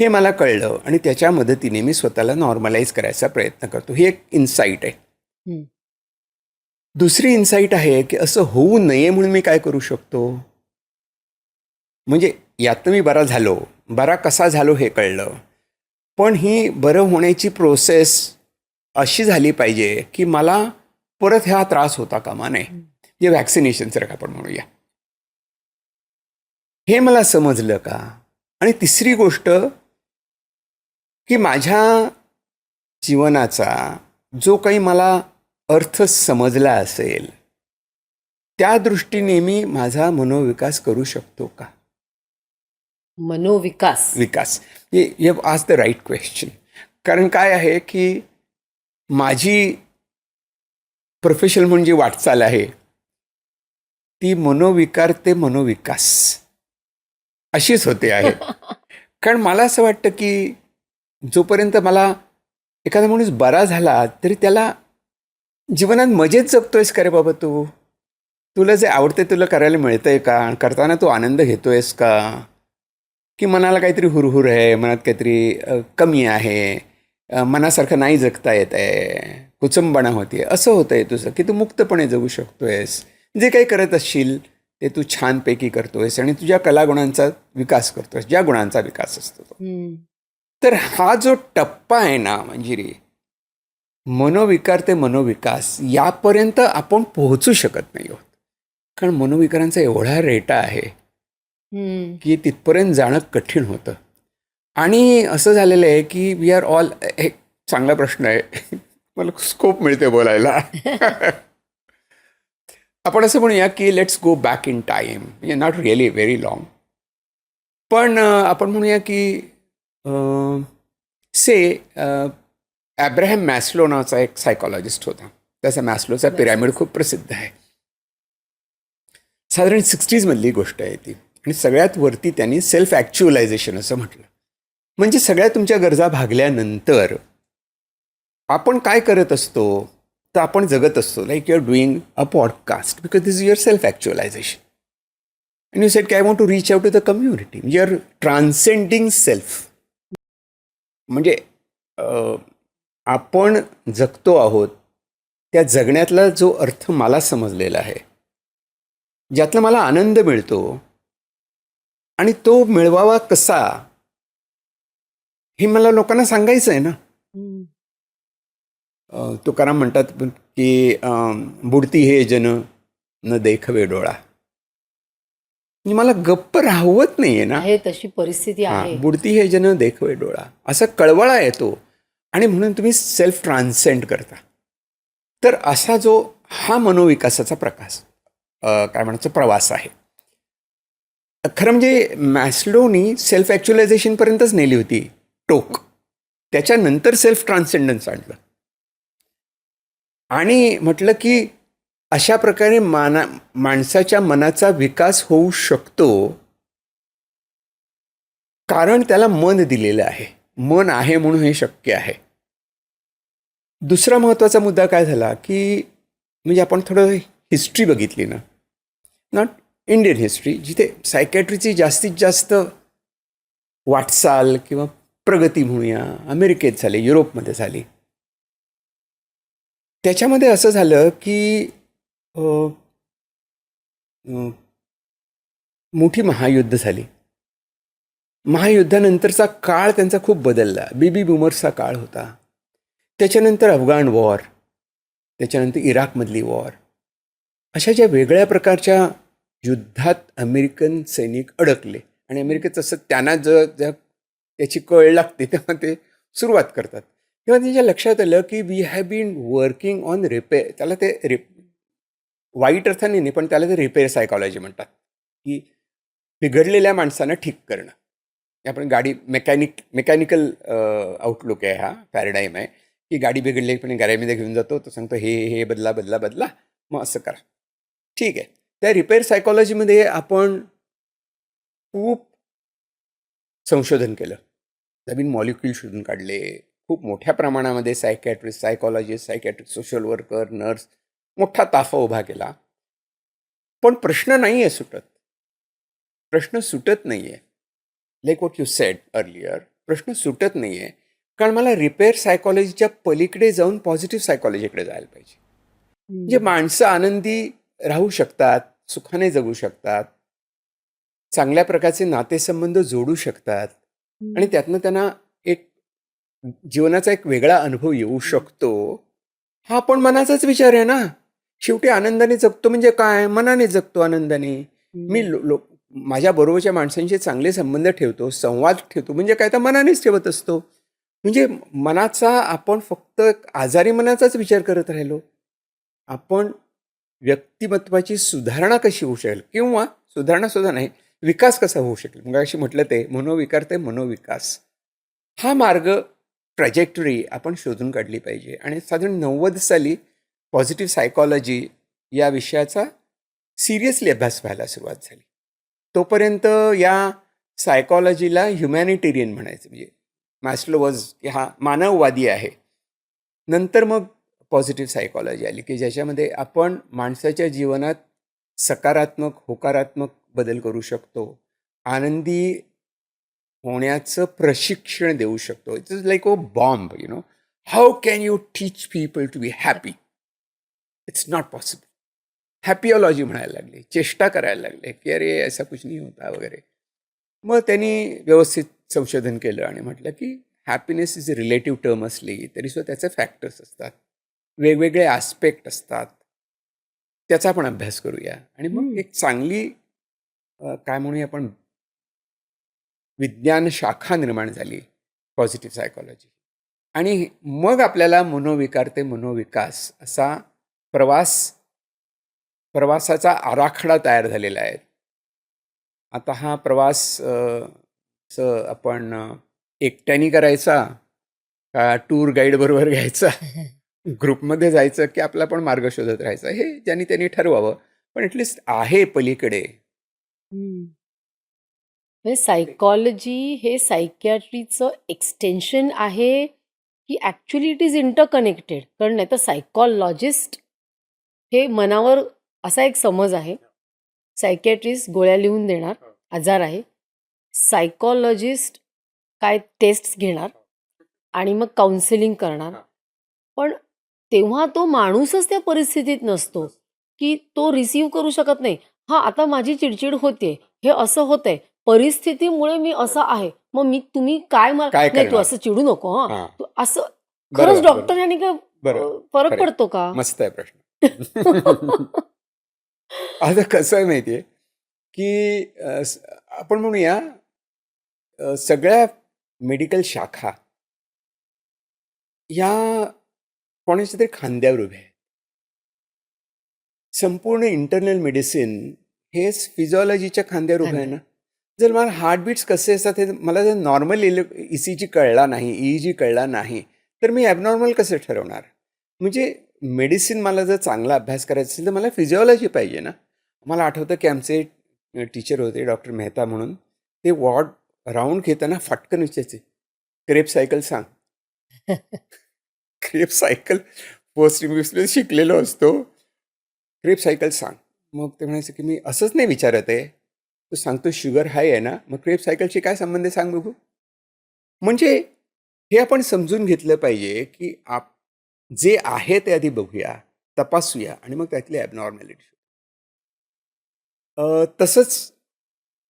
Speaker 1: हे मला कळलं आणि त्याच्या मदतीने मी स्वतःला नॉर्मलाइज करायचा प्रयत्न करतो. ही एक इन्साईट आहे. दुसरी इन्साईट आहे की असं होऊ नये म्हणून मी काय करू शकतो. म्हणजे यातनं मी बरा कसा झालो हे कळलं, पण ही बरं होण्याची प्रोसेस अशी झाली पाहिजे की मला परत हा त्रास होता कामा नये. जे व्हॅक्सिनेशन सारखं आपण म्हणूया, हे मला समजलं का. आणि तिसरी गोष्ट की माझ्या जीवनाचा जो काही मला अर्थ समजला असेल त्या दृष्टीने मी माझा मनोविकास करू शकतो का. Vikas you have asked the right question. कारण काय आहे की माझी प्रोफेशनल म्हणजे वाटचाल आहे ती मनोविकार ते मनोविकास अशीच होते आहे. कारण मला असं वाटतं की जोपर्यंत मला एखादा माणूस बरा झाला तरी त्याला जीवनात मजेत जगतोयस का रे बाबा. तुला जे आवडते तुला करायला मिळतंय का, करताना तू आनंद घेतोयस का, की मनाला काहीतरी हुरहुर आहे, मनात काहीतरी कमी आहे, मनासारखं नाही जगता येत आहे, कुचंबणा होते, असं होतं आहे तुझं की तू मुक्तपणे जगू शकतोयस, जे काही करत असशील ते तू छानपैकी करतोयस आणि तुझ्या कलागुणांचा विकास करतोयस, ज्या गुणांचा विकास असतो तो. तर हा जो टप्पा आहे ना मंजिरी, मनोविकार ते मनोविकास, यापर्यंत आपण पोहोचू शकत नाही आहोत. कारण मनोविकारांचा एवढा रेटा आहे की तिथपर्यंत जाणं कठीण होतं. आणि असं झालेलं आहे की वी आर ऑल, एक चांगला प्रश्न आहे, मला स्कोप मिळते बोलायला. आपण असं म्हणूया की let's go back in time, म्हणजे नॉट रिअली व्हेरी लॉंग, पण आपण म्हणूया की अब्राहम मॅस्लो नावाचा एक सायकॉलॉजिस्ट होता. त्याचा मॅस्लोचा पिरॅमिड खूप प्रसिद्ध आहे. साधारण 60s मधली गोष्ट आहे ती. आणि सगळ्यात वरती त्यांनी सेल्फ ॲक्च्युअलायझेशन असं म्हटलं. म्हणजे सगळ्या तुमच्या गरजा भागल्यानंतर आपण काय करत असतो, तर आपण जगत असतो like you are doing a podcast because this is your self actualization. And you said की I want to reach out to the community. म्हणजे युअर ट्रान्सेंडिंग सेल्फ. म्हणजे आपण जगतो आहोत, त्या जगण्यातला जो अर्थ मला समजलेला आहे, ज्यातला मला आनंद मिळतो, आणि तो मिळवावा कसा हे मला लोकांना सांगायचं आहे ना. तुकाराम म्हणतात की बुडती हे जन न देखवे डोळा. म्हणजे मला गप्प राहवत नाहीये ना.
Speaker 2: आहे तशी परिस्थिती आहे.
Speaker 1: बुडती हे जन देखवे डोळा असा कळवळा येतो, आणि म्हणून तुम्ही सेल्फ ट्रान्सेंड करता. तर असा जो हा मनोविकासाचा प्रकाश काय म्हणायचं प्रवास आहे. खरं म्हणजे मॅस्लोनी सेल्फ ॲक्च्युअलायझेशनपर्यंतच नेली होती टोक. त्याच्यानंतर सेल्फ ट्रान्सेंडन्स आणलं आणि म्हटलं की अशा प्रकारे माणसाच्या मनाचा विकास होऊ शकतो, कारण त्याला मन दिलेलं आहे. मन आहे म्हणून हे शक्य आहे. दुसरा महत्त्वाचा मुद्दा काय झाला की म्हणजे आपण थोडं हिस्ट्री बघितली ना, नॉट इंडियन हिस्ट्री, जिथे सायकॅट्रीची जास्तीत जास्त वाटचाल किंवा प्रगती म्हणूया अमेरिकेत झाली, युरोपमध्ये झाली. त्याच्यामध्ये असं झालं की मोठी महायुद्ध झाली. महायुद्धानंतरचा काळ त्यांचा खूप बदलला. बेबी बूमर्सचा काळ होता. त्याच्यानंतर अफगाण वॉर, त्याच्यानंतर इराकमधली वॉर, अशा ज्या वेगळ्या प्रकारच्या युद्धात अमेरिकन सैनिक अडकले. आणि अमेरिकेत असं त्यांना त्याची कळ लागते तेव्हा ते सुरुवात करतात. तेव्हा त्यांच्या लक्षात आलं की we have been working on repair. त्याला ते वाईट अर्थाने नाही, पण त्याला ते रिपेअर सायकॉलॉजी म्हणतात, की बिघडलेल्या माणसांना ठीक करणं. आपण गाडी मेकॅनिकल आउटलुक आहे, हा पॅराडाईम आहे की गाडी बिघडली पण गॅरेजमध्ये घेऊन जातो, तो सांगतो हे बदला बदला बदला, मग असं करा, ठीक आहे. त्या रिपेअर सायकॉलॉजीमध्ये आपण खूप संशोधन केलं, नवीन मॉलिक्यूल शोधून काढले. खूप मोठ्या प्रमाणामध्ये psychiatrist, psychologist, psychiatrist, social worker, nurse, मोठा ताफा उभा केला. पण प्रश्न नाही आहे सुटत. प्रश्न सुटत नाही आहे. Like what you sed earlier, प्रश्न सुटत नाही आहे, कारण मला रिपेअर सायकॉलॉजीच्या पलीकडे जाऊन पॉझिटिव्ह सायकॉलॉजीकडे जायला पाहिजे. म्हणजे माणसं आनंदी राहू शकतात, सुखाने जगू शकतात, चांगल्या प्रकारचे नातेसंबंध जोडू शकतात, आणि त्यातनं त्यांना एक जीवनाचा एक वेगळा अनुभव येऊ शकतो. हा पण मनाचाच विचार आहे ना. शेवटी आनंदाने जगतो म्हणजे काय, मनाने जगतो आनंदाने. मी माझ्या बरोबरच्या माणसांशी चांगले संबंध ठेवतो, संवाद ठेवतो, म्हणजे काय तर मनानेच ठेवत असतो. म्हणजे मनाचा आपण फक्त आजारी मनाचाच विचार करत राहिलो. आपण व्यक्तिमत्वाची सुधारणा कशी होऊ शकेल, किंवा सुधारणा सुद्धा नाही, विकास कसा होऊ शकेल, मग अशी म्हटलं ते मनोविकार ते मनोविकास, हा मार्ग ट्रॅजेक्टरी आपण शोधून काढली पाहिजे. आणि साधारण 90 साली पॉझिटिव्ह सायकॉलॉजी या विषयाचा सिरियसली अभ्यास व्हायला सुरुवात झाली. तोपर्यंत या सायकॉलॉजीला ह्युमॅनिटेरियन म्हणायचं, म्हणजे मॅस्लो वॉज की हा मानववादी आहे. नंतर मग पॉझिटिव्ह सायकॉलॉजी आली की ज्याच्यामध्ये आपण माणसाच्या जीवनात सकारात्मक, होकारात्मक बदल करू शकतो, आनंदी होण्याचं प्रशिक्षण देऊ शकतो. It is like a bomb, you know. How can you teach people to be happy? It's not possible. Happiology म्हणायला लागले, चेष्टा करायला लागले की अरे ऐसा कुछ नहीं होता वगैरे. मग त्यांनी व्यवस्थित संशोधन केलं आणि म्हटलं की happiness is a relative term असली तरीसुद्धा त्याचे फॅक्टर्स असतात, वेगवेगळे आस्पेक्ट असतात, त्याचा आपण अभ्यास करूया. आणि मग एक चांगली काय म्हणूया आपण विज्ञान शाखा निर्माण झाली, पॉझिटिव्ह सायकॉलॉजी. आणि मग आपल्याला मनोविकार ते मनोविकास असा प्रवासाचा आराखडा तयार झालेला आहे. आता हा प्रवास आपण एकट्याने करायचा का टूर गाईड बरोबर घ्यायचा, ग्रुपमध्ये जायचं, की आपला पण मार्ग शोधत राहायचा, हे ज्यांनी त्यांनी ठरवावं. पण ॲटलिस्ट आहे पलीकडे
Speaker 2: म्हणजे सायकॉलॉजी हे सायकियाट्रीचं एक्सटेन्शन आहे की ॲक्च्युली इट इज इंटरकनेक्टेड? कारण नाही तर सायकॉलॉजिस्ट हे मनावर असा एक समज आहे. सायकियाट्रिस्ट गोळ्या लिहून देणार, आजार आहे. सायकॉलॉजिस्ट काय टेस्ट्स घेणार आणि मग काउन्सिलिंग करणार. पण तेव्हा तो माणूसच त्या परिस्थितीत नसतो, की तो रिसीव्ह करू शकत नाही. हां, आता माझी चिडचिड होतेय, हे असं होतंय, परिस्थितीमुळे मी असा आहे. मग तुम्ही काय
Speaker 1: काय
Speaker 2: नाही तू
Speaker 1: करणार?
Speaker 2: असं चिडू नको हां.
Speaker 1: हां.
Speaker 2: तू असं खरंच
Speaker 1: बरोबर, बरोबर.
Speaker 2: डॉक्टर ह्याने काय
Speaker 1: बरोबर.
Speaker 2: फरक
Speaker 1: खरंय.
Speaker 2: पडतो का?
Speaker 1: मस्त आहे प्रश्न. आता कसं आहे माहिती आहे, की आपण म्हणूया सगळ्या मेडिकल शाखा या कोणाच्या तरी खांद्यावर उभ्या आहेत. संपूर्ण इंटरनल मेडिसिन हे फिजिओलॉजीच्या खांद्यावर उभं आहे ना. जर मला हार्टबीट्स कसे असतात हे मला जर नॉर्मल ECG कळला नाही, EEG कळला नाही, तर मी ॲबनॉर्मल कसं ठरवणार? म्हणजे मेडिसिन मला जर चांगला अभ्यास करायचा असेल तर मला फिजिओलॉजी पाहिजे ना. मला आठवतं की आमचे टीचर होते डॉक्टर मेहता म्हणून. ते वॉर्ड राऊंड घेताना फटकन विचारायचे, क्रेप सायकल सांग. क्रेप सायकल पोस्ट इंग्लिशमध्ये शिकलेलो असतो. क्रेप सायकल सांग. मग ते म्हणायचं की मी असंच नाही विचारत आहे, तू सांगतो शुगर हाय आहे ना, मग क्रेप सायकलशी काय संबंध आहे सांग बघू. म्हणजे हे आपण समजून घेतलं पाहिजे की जे आहे ते आधी बघूया, तपासूया आणि मग त्यातली ॲबनॉर्मॅलिटी. तसंच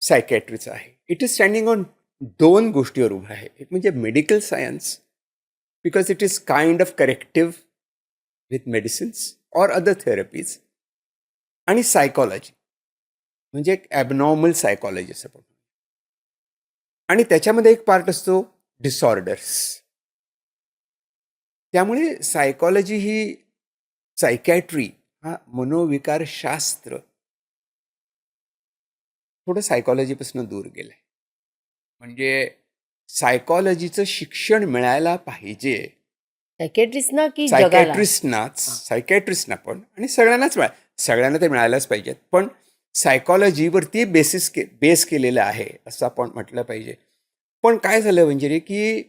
Speaker 1: सायकॅट्रीचं आहे. इट इज स्टँडिंग ऑन 2 गोष्टीवर उभं आहे. एक म्हणजे medical science, because it is kind of corrective with medicines or other therapies, आणि सायकॉलॉजी म्हणजे एक ॲबनॉर्मल सायकॉलॉजी असं आपण. आणि त्याच्यामध्ये एक पार्ट असतो डिसऑर्डर्स. त्यामुळे सायकॉलॉजी ही सायकॅट्री हा मनोविकारशास्त्र थोडं सायकॉलॉजीपासून दूर गेलं आहे. म्हणजे सायकॉलॉजीचं शिक्षण मिळायला पाहिजे
Speaker 2: सायकियाट्रिस्टना की जगाला?
Speaker 1: सायकॅट्रिस्टना पण, आणि सगळ्यांनाच सगळ्यांना ते मिळायलाच पाहिजेत. पण सायकॉलॉजीवरती बेस केलेलं आहे असं आपण म्हटलं पाहिजे. पण काय झालं म्हणजे की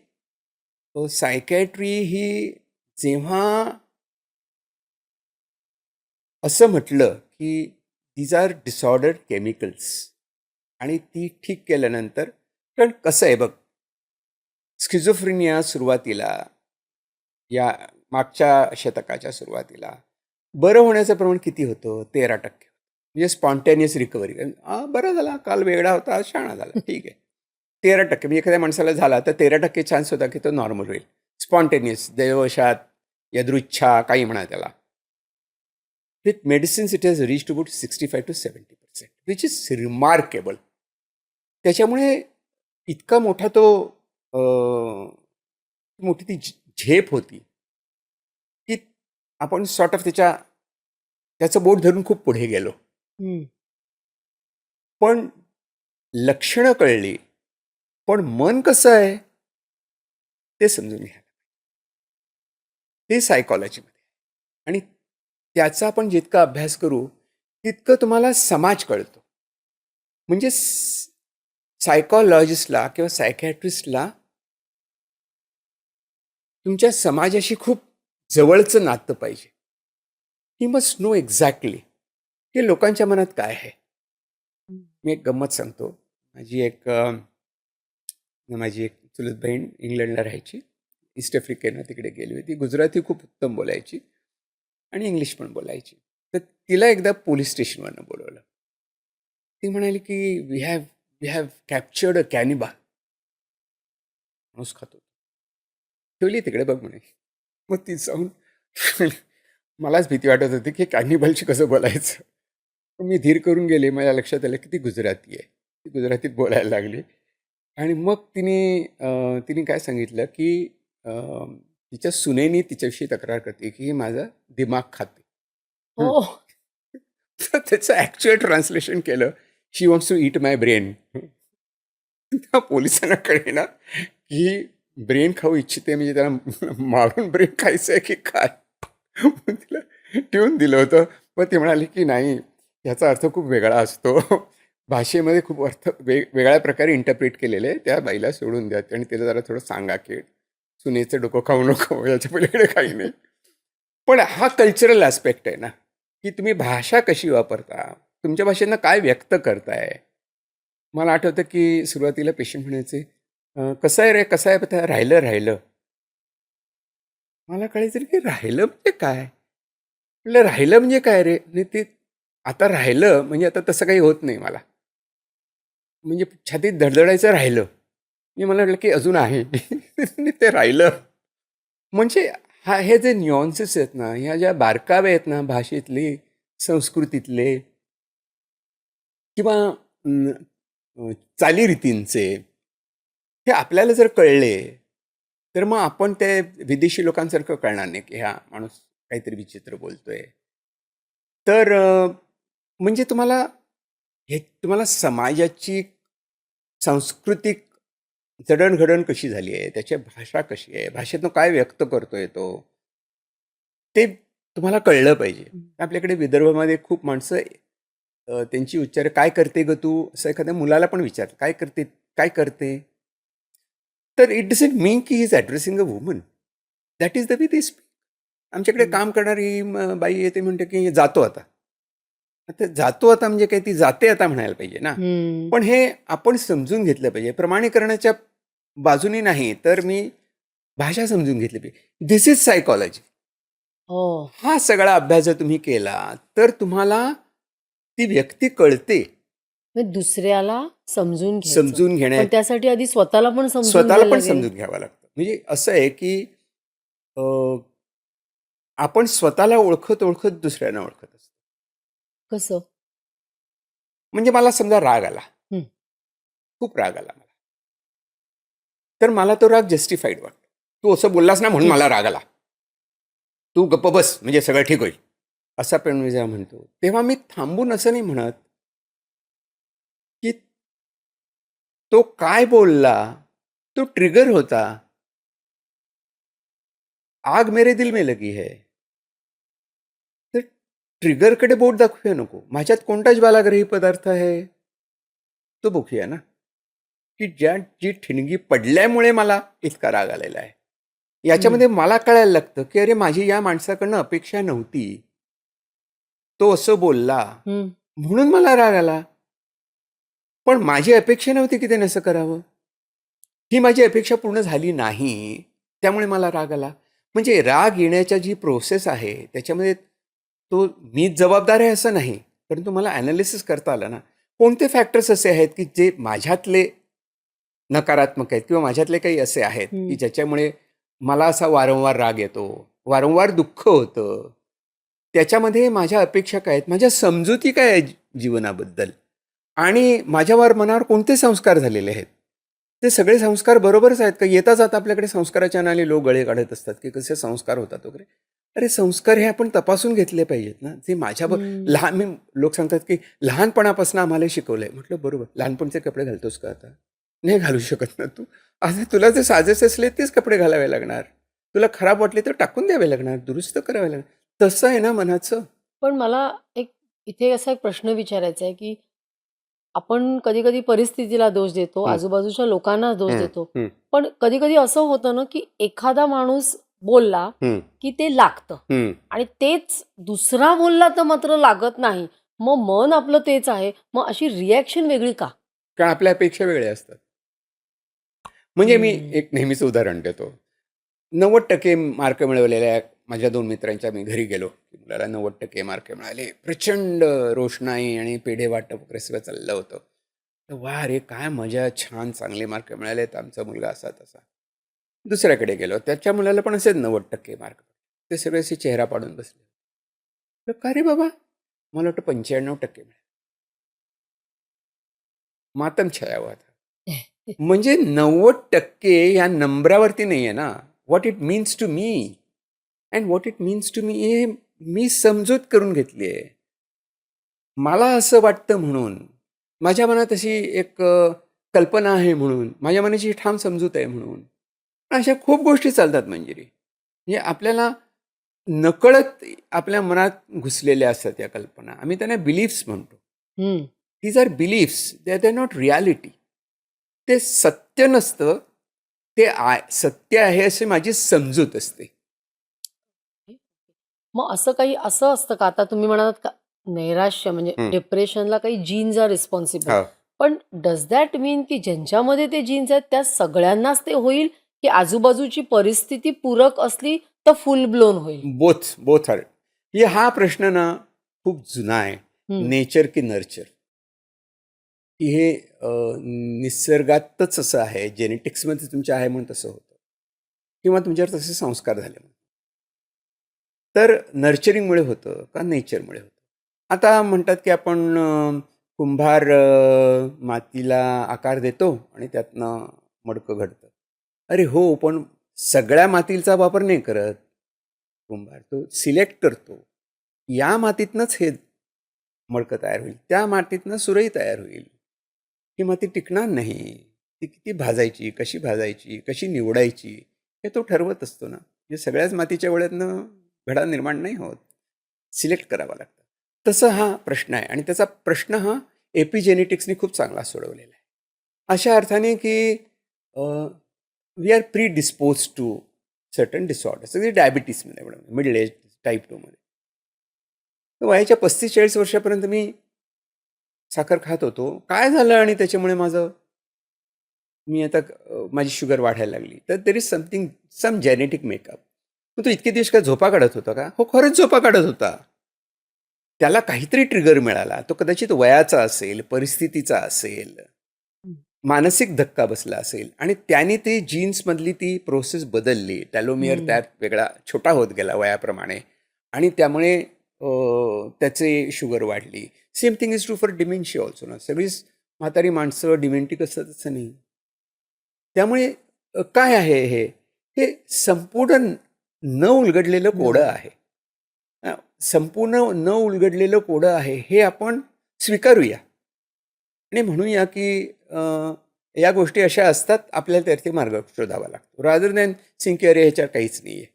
Speaker 1: सायकॅट्री ही जेव्हा असं म्हटलं की दीज आर डिसऑर्डर केमिकल्स आणि ती ठीक केल्यानंतर, कारण कसं आहे बघ, स्किझोफ्रेनिया सुरुवातीला या मागच्या शतकाच्या सुरुवातीला बरं होण्याचं प्रमाण किती होतं? 13%. म्हणजे स्पॉन्टेनियस रिकव्हरी. बरं झाला, काल वेगळा होता, आज शाणा झाला, ठीक आहे. 13%. म्हणजे एखाद्या माणसाला झाला तर 13% चान्स होता की तो नॉर्मल होईल. स्पॉन्टेनियस, दैववशात, यदृच्छा, काही म्हणा त्याला. With medicines it has reach about 65 to 70%, which is remarkable. त्याच्यामुळे इतका मोठा तो मोठी ती झेप होती की आपण सॉर्ट ऑफ त्याचं बोट धरून खूप पुढे गेलो. पण लक्षणं कळली, पण मन कसं आहे ते समजून घ्या. ते सायकॉलॉजीमध्ये. आणि त्याचा आपण जितका अभ्यास करू तितकं तुम्हाला समाज कळतो. म्हणजे सायकॉलॉजिस्टला किंवा सायकॅट्रिस्टला तुमच्या समाजाशी खूप जवळचं नातं पाहिजे. ही मस्ट नो एक्झॅक्टली की लोकांच्या मनात काय आहे. मी एक गंमत सांगतो. माझी एक चुलत बहीण इंग्लंडला राहायची. ईस्ट आफ्रिकेनं तिकडे गेली होती. गुजराती खूप उत्तम बोलायची आणि इंग्लिश पण बोलायची. तर तिला एकदा पोलीस स्टेशनवरनं बोलवलं. ती म्हणाली की वी हॅव कॅप्चर्ड अ कॅनिबल. माणूस खातो. ठेवली तिकडे बघ म्हणे. मग ती जाऊन मलाच भीती वाटत होती की कॅनिबलशी कसं बोलायचं. मी धीर करून गेले. माझ्या लक्षात आलं की ती गुजराती आहे. ती गुजरातीत बोलायला लागली. आणि मग तिने काय सांगितलं की तिच्या सुनेनी तिच्याविषयी तक्रार करते की माझा दिमाग खाते.
Speaker 2: हो.
Speaker 1: तर त्याचं ॲक्च्युअल ट्रान्सलेशन केलं, she wants to eat my brain. त्या पोलिसांना कळेना की ब्रेन खाऊ इच्छिते, म्हणजे त्याला मारून ब्रेन खायचं आहे की काय. मग तिला ठेवून दिलं होतं. मग ती म्हणाली की नाही, ह्याचा अर्थ खूप वेगळा असतो. भाषेमध्ये खूप अर्थ वेगळ्या प्रकारे इंटरप्रिट केलेले आहे. त्या बाईला सोडून द्या आणि तिला जरा थोडं सांगा की सुनेचं डोकं खाऊ नको, याच्या पलीकडे काही नाही. पण हा कल्चरल ॲस्पेक्ट आहे ना, की तुम्ही भाषा कशी वापरता, तुमच्या भाषेनं काय व्यक्त करताय. मला आठवतं की सुरुवातीला पेशंट म्हणायचे, कसं आहे रे, कसं आहे बता, राहिलं राहिलं. मला कळायचं की राहिलं म्हणजे काय? म्हटलं राहिलं म्हणजे काय रे? नाही ते आता राहिलं म्हणजे आता तसं काही होत नाही मला. म्हणजे छातीत धडधडायचं राहिलं. म्हणजे मला वाटलं की अजून आहे. आणि ते राहिलं. म्हणजे हे जे न्युअन्सेस आहेत ना, ह्या ज्या बारकावे आहेत ना भाषेतले, संस्कृतीतले किंवा अं, चालीरीतींचे, हे आपल्याला जर कळले, तर मग आपण ते विदेशी लोकांसारखं कळणार नाही की हा माणूस काहीतरी विचित्र बोलतोय. तर म्हणजे तुम्हाला समाजाची सांस्कृतिक जडणघडण कशी झाली आहे, त्याची भाषा कशी आहे, भाषेतनं काय व्यक्त करतोय तो, ते तुम्हाला कळलं पाहिजे. आपल्याकडे विदर्भामध्ये खूप माणसं त्यांची उच्चार, काय करते ग तू, असं एखाद्या मुलाला पण विचार, काय करते, काय करते. तर इट डझंट मीन की he is addressing a woman. That is the way they speak. आमच्याकडे काम करणारी बाई येते, म्हणते की जातो आता. आता जातो आता म्हणजे काय, ती जाते आता म्हणायला पाहिजे ना.
Speaker 2: हम्म.
Speaker 1: पण हे आपण समजून घेतलं पाहिजे. प्रमाणीकरणाच्या बाजूनी नाही, तर मी भाषा समजून घेतली पाहिजे. This is psychology.
Speaker 2: हो.
Speaker 1: हा सगळा अभ्यास जर तुम्ही केला, तर तुम्हाला ती व्यक्ती कळते.
Speaker 2: म्हणजे दुसऱ्याला समजून घ्यायचं.
Speaker 1: समजून
Speaker 2: पण
Speaker 1: घेण्यात
Speaker 2: त्यासाठी आधी स्वतःला पण समजून
Speaker 1: स्वतःला
Speaker 2: घ्यायला
Speaker 1: पण
Speaker 2: लागेल.
Speaker 1: समजून घ्यावं लागतं. म्हणजे असं आहे की अ, आपण स्वतःला ओळखत ओळखत दुसऱ्यांना ओळखत असतो.
Speaker 2: कसं?
Speaker 1: म्हणजे मला समजा राग आला,
Speaker 2: हं.
Speaker 1: खूप राग आला मला, तर मला तो राग जस्टिफाईड वाटतो. तू असं बोललास ना म्हणून
Speaker 2: हं.
Speaker 1: मला राग आला, तू गप्प बस म्हणजे सगळं ठीक होईल, असा पण मी जेव्हा म्हणतो, तेव्हा मी थांबून असं नाही म्हणत की तो काय बोलला, तो ट्रिगर होता. आग मेरे दिल में लगी है. तर ट्रिगरकडे बोट दाखवूया नको. माझ्यात कोणता ज्वालाग्रही पदार्थ आहे, तो बघूया ना, की जी ठिणगी पडल्यामुळे मला इतका राग आलेला आहे.
Speaker 2: हं.
Speaker 1: याच्यामध्ये मला कळायला लागतं, की अरे माझी या माणसाकडनं अपेक्षा नव्हती. तो असं बोलला,
Speaker 2: हं.
Speaker 1: म्हणून मला राग आला. पण माझी अपेक्षा नव्हती की त्याने असं करावं. ही माझी अपेक्षा पूर्ण झाली नाही, त्यामुळे मला राग आला. म्हणजे राग येण्याच्या जी प्रोसेस आहे, त्याच्यामध्ये तो मीच जबाबदार आहे असं नाही, परंतु मला ॲनालिसिस करता आलं ना, कोणते फॅक्टर्स असे आहेत की जे माझ्यातले नकारात्मक आहेत किंवा माझ्यातले काही असे आहेत की
Speaker 2: हं.
Speaker 1: ज्याच्यामुळे मला असा वारंवार राग येतो, वारंवार दुःख होतं. त्याच्यामध्ये माझ्या अपेक्षा काय आहेत, माझ्या समजुती काय आहेत जीवनाबद्दल, आणि माझ्यावर मनावर कोणते संस्कार झालेले आहेत. ते सगळे संस्कार बरोबरच आहेत का? येता जाता आपल्याकडे संस्काराच्या नावाने लोक गळे काढत असतात की कसे संस्कार होतात वगैरे. अरे संस्कार हे आपण तपासून घेतले पाहिजेत ना. जे
Speaker 2: हं.
Speaker 1: लहान लोक सांगतात की लहानपणापासून आम्हाला शिकवलंय. म्हटलं बरोबर. लहानपणचे कपडे घालतोस का आता? नाही घालू शकत ना तू. आता तुला जे साजेसे असले तेच कपडे घालावे लागणार. तुला खराब वाटले तर टाकून द्यावे लागणार, दुरुस्त करावे लागणार. तसं आहे ना मनाचं.
Speaker 2: पण मला एक इथे असा एक प्रश्न विचारायचा आहे, की आपण कधी-कधी परिस्थितीला दोष देतो,
Speaker 1: हं,
Speaker 2: आजूबाजूच्या लोकांना दोष
Speaker 1: हं,
Speaker 2: देतो.
Speaker 1: हं,
Speaker 2: पण कधी-कधी असं होतं ना, की एखादा माणूस बोलला,
Speaker 1: हं,
Speaker 2: की ते लागतं
Speaker 1: हं.
Speaker 2: आणि तेच दुसरा बोलला तर मात्र लागत नाही. मग मन आपलं तेच आहे. मग अशी रिएक्शन वेगळी का?
Speaker 1: कारण आपल्या अपेक्षा वेगळ्या असतात. म्हणजे मी
Speaker 2: हं.
Speaker 1: एक नेहमीचं उदाहरण देतो. 90% मार्क मिळवलेल्या माझ्या 2 मित्रांच्या मी घरी गेलो. मुलाला 90% मार्क मिळाले. प्रचंड रोषणाई आणि पेढे वाटप वगैरे सगळं चाललं होतं. तर वाह रे! काय मजा, छान चांगले मार्क मिळालेत. आमचा मुलगा असा तसा. दुसऱ्याकडे गेलो. त्याच्या मुलाला पण असेच 90% मार्क. ते सगळे असे चेहरा पाडून बसले. म्हटलं, "का रे बाबा?" मला वाटतं 95% मिळाले. मातम छाया हुआ था. म्हणजे 90% या नंबरावरती नाहीये ना. What it means to me and what it means to me, हे मी समजूत करून घेतली आहे. मला असं वाटतं म्हणून, माझ्या मनात अशी एक कल्पना आहे म्हणून, माझ्या मनाची ठाम समजूत आहे म्हणून. अशा खूप गोष्टी चालतात मंजिरी. म्हणजे आपल्याला नकळत आपल्या मनात घुसलेल्या असतात या कल्पना. आम्ही त्यांना बिलीफ्स म्हणतो.
Speaker 2: हं.
Speaker 1: These are beliefs, they are not reality. ते सत्य नसतं, ते सत्य आहे अशी माझी समजूत असते.
Speaker 2: मग असं काही असं असतं का आता तुम्ही म्हणालात का नैराश्य म्हणजे
Speaker 1: हं.
Speaker 2: डिप्रेशनला काही जीन्स आर रिस्पॉन्सिबल.
Speaker 1: हो.
Speaker 2: पण डज दॅट मीन की ज्यांच्यामध्ये ते जीन्स आहेत त्या सगळ्यांनाच ते होईल की आजूबाजूची परिस्थिती पूरक असली तर फुल ब्लोन होईल?
Speaker 1: Both are. हा प्रश्न ना खूप जुना आहे.
Speaker 2: हं.
Speaker 1: नेचर की नर्चर, की हे निसर्गातच असं आहे, जेनेटिक्समध्ये तुमच्या आहे म्हणून तसं होतं, किंवा तुमच्यावर तसे संस्कार झाले म्हणून. तर नर्चरिंगमुळे होतं का नेचरमुळे होतं? आता म्हणतात की आपण कुंभार मातीला आकार देतो आणि त्यातनं मडकं घडतं. अरे हो, पण सगळ्या मातीचा वापर नाही करत कुंभार. तो सिलेक्ट करतो. या मातीतनंच हे मडकं तयार होईल, त्या मातीतनं सुरई तयार होईल. ही माती टिकणार नाही. ती किती भाजायची, कशी निवडायची, हे तो ठरवत असतो ना. म्हणजे सगळ्याच मातीच्या गोळ्यातनं घडा निर्माण नाही होत. सिलेक्ट करावा लागतं. तसं हा प्रश्न आहे आणि त्याचा प्रश्न हा एपिजेनेटिक्सने खूप चांगला सोडवलेला आहे. अशा अर्थाने की we are predispose to certain disorders. अगदी डायबिटीसमध्ये मिडल एज टाईप 2 मध्ये. तर वयाच्या 35-40 वर्षापर्यंत मी साखर खात होतो. काय झालं आणि त्याच्यामुळे मी आता माझी शुगर वाढायला लागली. तर there is something, some genetic makeup. मग तो इतके दिवस काय झोपा काढत होता का? हो, खरंच झोपा काढत होता. त्याला काहीतरी ट्रिगर मिळाला. तो कदाचित वयाचा असेल, परिस्थितीचा असेल,
Speaker 2: हं.
Speaker 1: मानसिक धक्का बसला असेल आणि त्याने ते जीन्समधली ती प्रोसेस बदलली. टेलोमियर
Speaker 2: हं.
Speaker 1: त्यात वेगळा छोटा होत गेला वयाप्रमाणे आणि त्यामुळे त्याचे शुगर वाढली. Same thing is true for dementia also ना. सगळीच म्हातारी माणसं डिमेंटिक असतात असं नाही. त्यामुळे काय आहे हे? हे संपूर्ण न उलगडलेलं कोडं
Speaker 2: हं.
Speaker 1: आहे. अ, संपूर्ण न उलगडलेलं कोडं आहे हे आपण स्वीकारूया आणि म्हणूया की या गोष्टी अशा असतात, आपल्याला त्याचे मार्ग शोधावा लागतो. रादर दॅन थिंक अरे ह्याच्यावर काहीच नाही आहे.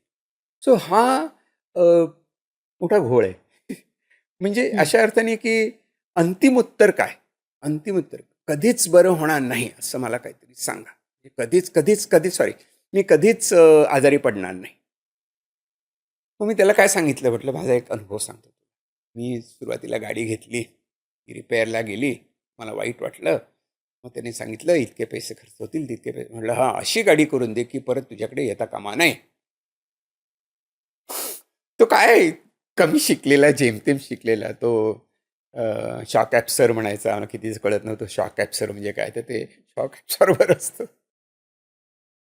Speaker 1: सो हा अ, मोठा घोळ आहे. म्हणजे
Speaker 2: हं.
Speaker 1: अशा अर्थाने की अंतिम उत्तर काय? अंतिम उत्तर कधीच बरं होणार नाही असं मला काहीतरी सांगा. कधीच सॉरी, मी कधीच आजारी पडणार नाही. मग मी त्याला काय सांगितलं, म्हटलं माझा एक अनुभव सांगतो. मी सुरुवातीला गाडी घेतली, ती रिपेअरला गेली, मला वाईट वाटलं. मग त्याने सांगितलं, "इतके पैसे खर्च होतील, तितके पैसे." म्हटलं, "हां, अशी गाडी करून दे, की परत तुझ्याकडे येता कामा नये." तो काय कमी शिकलेला, जेमतेम शिकलेला तो शॉक ॲब्सॉर्बर म्हणायचा. मला कितीच कळत नव्हतं शॉक ॲब्सॉर्बर म्हणजे काय, तर ते शॉक ॲब्सॉर्बर असतं.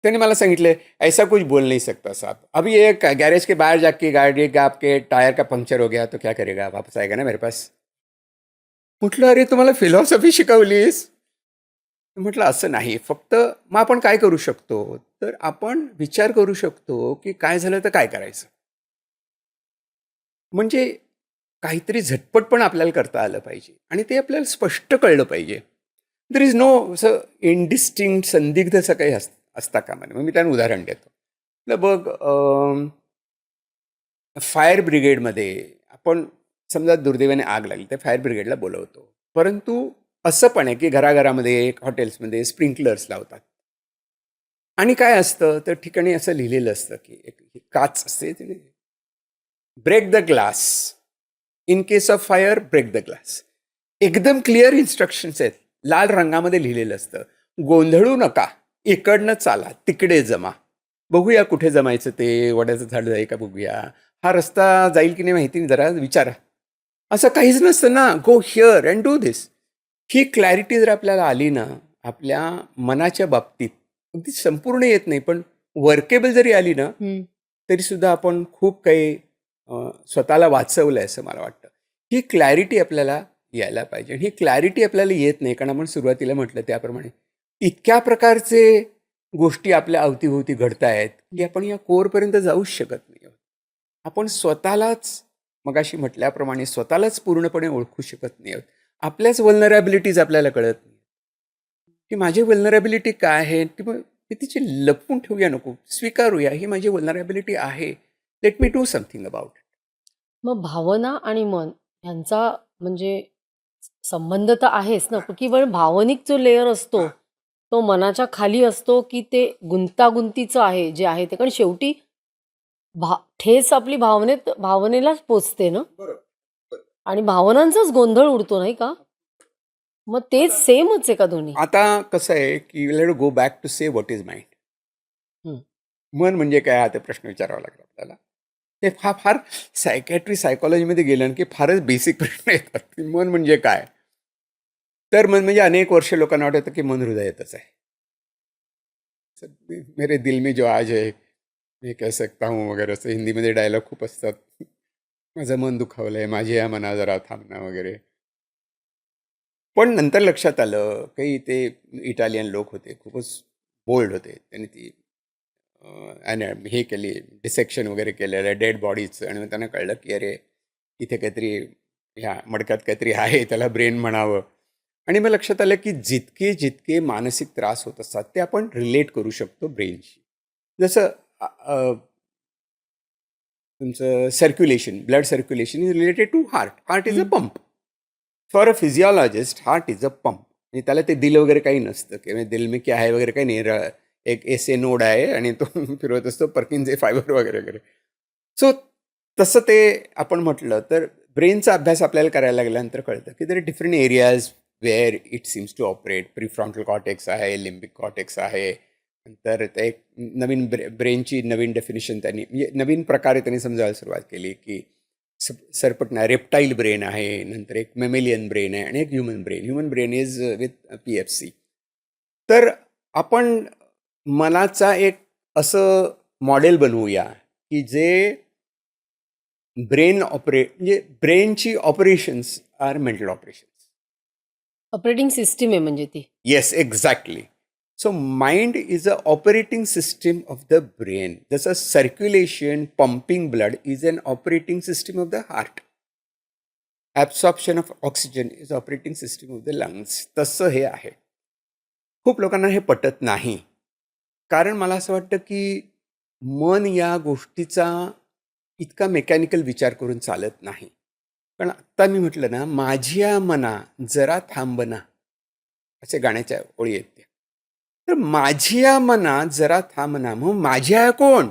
Speaker 1: त्याने मला सांगितलं, "ऐसा कुछ बोल नहीं सकता साहब. अभी एक गैरेज के बाहर जाके गाड़ी का आपके टायर का पंक्चर हो गया तो क्या करेगा? वापस आएगा ना मेरे पास." म्हटलं, "अरे तू मला फिलॉसॉफी शिकवलीस?" म्हटलं, "असं नाही. फक्त मग आपण काय करू शकतो? तर आपण विचार करू शकतो, की काय झालं तर काय करायचं? म्हणजे काहीतरी झटपट पण आपल्याला करता आलं पाहिजे आणि ते आपल्याला स्पष्ट कळलं पाहिजे. देअर इज नो असं इनडिस्टिंक्ट संदिग्ध असं काही असता कामा नये." मग मी त्यांना उदाहरण देतो. म्हटलं, "बघ, फायर ब्रिगेडमध्ये आपण समजा दुर्दैवाने आग लागली तर फायर ब्रिगेडला बोलवतो. परंतु असं पण आहे की घराघरामध्ये, हॉटेल्समध्ये स्प्रिंकलर्स लावतात. आणि काय असतं, तर ठिकाणी असं लिहिलेलं असतं की एक काच असते, break the glass. In case of fire, break the glass. एकदम क्लिअर इन्स्ट्रक्शन्स आहेत. लाल रंगामध्ये लिहिलेलं असतं. गोंधळू नका. इकडनं चाला, तिकडे जमा. बघूया कुठे जमायचं ते, वड्याचं झाड आहे का बघूया. हा रस्ता जाईल की नाही माहिती नाही, जरा विचारा. असं काहीच नसतं ना. Go here and do this. ही क्लॅरिटी जर आपल्याला आली ना, आपल्या मनाच्या बाबतीत, अगदी संपूर्ण येत नाही, पण वर्केबल जरी आली ना,
Speaker 2: हं.
Speaker 1: तरीसुद्धा आपण खूप काही स्वतःला वाचवलं आहे असं मला वाटतं. ही क्लॅरिटी आपल्याला यायला पाहिजे आणि ही क्लॅरिटी आपल्याला येत नाही, कारण आपण सुरुवातीला म्हटलं त्याप्रमाणे इतक्या प्रकारचे गोष्टी आपल्या अवतीभोवती घडतायत, की आपण या कोरपर्यंत जाऊच शकत नाही आहोत. आपण स्वतःलाच मगाशी म्हटल्याप्रमाणे स्वतःलाच पूर्णपणे ओळखू शकत नाही आहोत. आपल्याच व्हल्नरॅबिलिटीज आपल्याला कळत नाही, की माझी व्हल्नरॅबिलिटी काय आहे? की मग मी तिची लपवून ठेवूया नको. स्वीकारूया, ही माझी व्हल्नरॅबिलिटी आहे. Let me do something about it.
Speaker 2: मग भावना आणि मन ह्यांचा म्हणजे संबंध तर आहेच ना, की पण भावनिक जो लेयर असतो, तो मनाच्या खाली असतो, की ते गुंतागुंतीचं आहे, जे आहे ते. कारण शेवटी ठेच आपली भावनेलाच पोचते ना
Speaker 1: बरोबर.
Speaker 2: आणि भावनांचाच गोंधळ उडतो नाही का? मग तेच सेमच आहे का दोन्ही?
Speaker 1: आता कसं आहे, की let go back to say what is mind.
Speaker 2: हं.
Speaker 1: मन म्हणजे काय हा ते प्रश्न विचारावा लागला आपल्याला. ते फार सायकॅट्री सायकॉलॉजीमध्ये गेलं ना, की फारच बेसिक प्रश्न येतात, की मन म्हणजे काय? तर मन म्हणजे अनेक वर्ष लोकांना वाटतं, की मन हृदयातच आहे. मेरे दिल में जो आज है, मैं कह सकता हूँ वगैरे असं हिंदीमध्ये डायलॉग खूप असतात. माझं मन दुखावलंय, माझी या मना जरा थांबना वगैरे. पण नंतर लक्षात आलं, की ते इटालियन लोक होते, खूपच बोल्ड होते. त्यांनी ती आणि हे केली, डिसेक्शन वगैरे केलेलं डेड बॉडीचं आणि मग त्यांना कळलं, की अरे, इथे काहीतरी ह्या मडक्यात काहीतरी आहे, त्याला ब्रेन म्हणावं. आणि मग लक्षात आलं, की जितके मानसिक त्रास होत असतात, ते आपण रिलेट करू शकतो ब्रेनशी. जसं अ, अ, तुमचं circulation, blood circulation is related to heart. Heart is a
Speaker 2: hmm.
Speaker 1: Pump. For a physiologist heart is a pump. म्हणजे त्याला ते दिल वगैरे काही नसतं किंवा दिल में क्या है वगैरे काही नाही. एक एस ए नोड आहे आणि तो फिरवत असतो पर्किन्स फायबर वगैरे वगैरे. सो तसं ते आपण म्हटलं तर ब्रेनचा अभ्यास आपल्याला करायला लागल्यानंतर कळतं की there different areas where it seems to operate. Prefrontal cortex आहे, लिम्बिक कॉटेक्स आहे. नंतर ते एक नवीन ब्रेनची नवीन डेफिनेशन त्यांनी म्हणजे नवीन प्रकारे त्यांनी समजायला सुरुवात केली की सरपटणारा रेप्टाईल ब्रेन आहे, नंतर एक मेमेलियन ब्रेन आहे आणि एक human brain. Human brain is with PFC. तर आपण मनाचा एक असं मॉडेल बनवूया, की जे म्हणजे ब्रेनची operations are mental operations.
Speaker 2: Operating system आहे म्हणजे ती.
Speaker 1: Yes, exactly. So mind is a operating system of the brain. जसं circulation, pumping blood is an operating system of the heart. Absorption of oxygen is operating system of the lungs. तसं हे आहे. खूप लोकांना हे पटत नाही. कारण मला असं वाटतं, की मन या गोष्टीचा इतका मेकॅनिकल विचार करून चालत नाही. पण आत्ता मी म्हटलं ना, माझ्या मना जरा थांबना, असे गाण्याच्या ओळी आहेत त्या. तर माझ्या मना जरा थांबना, मग माझ्या कोण?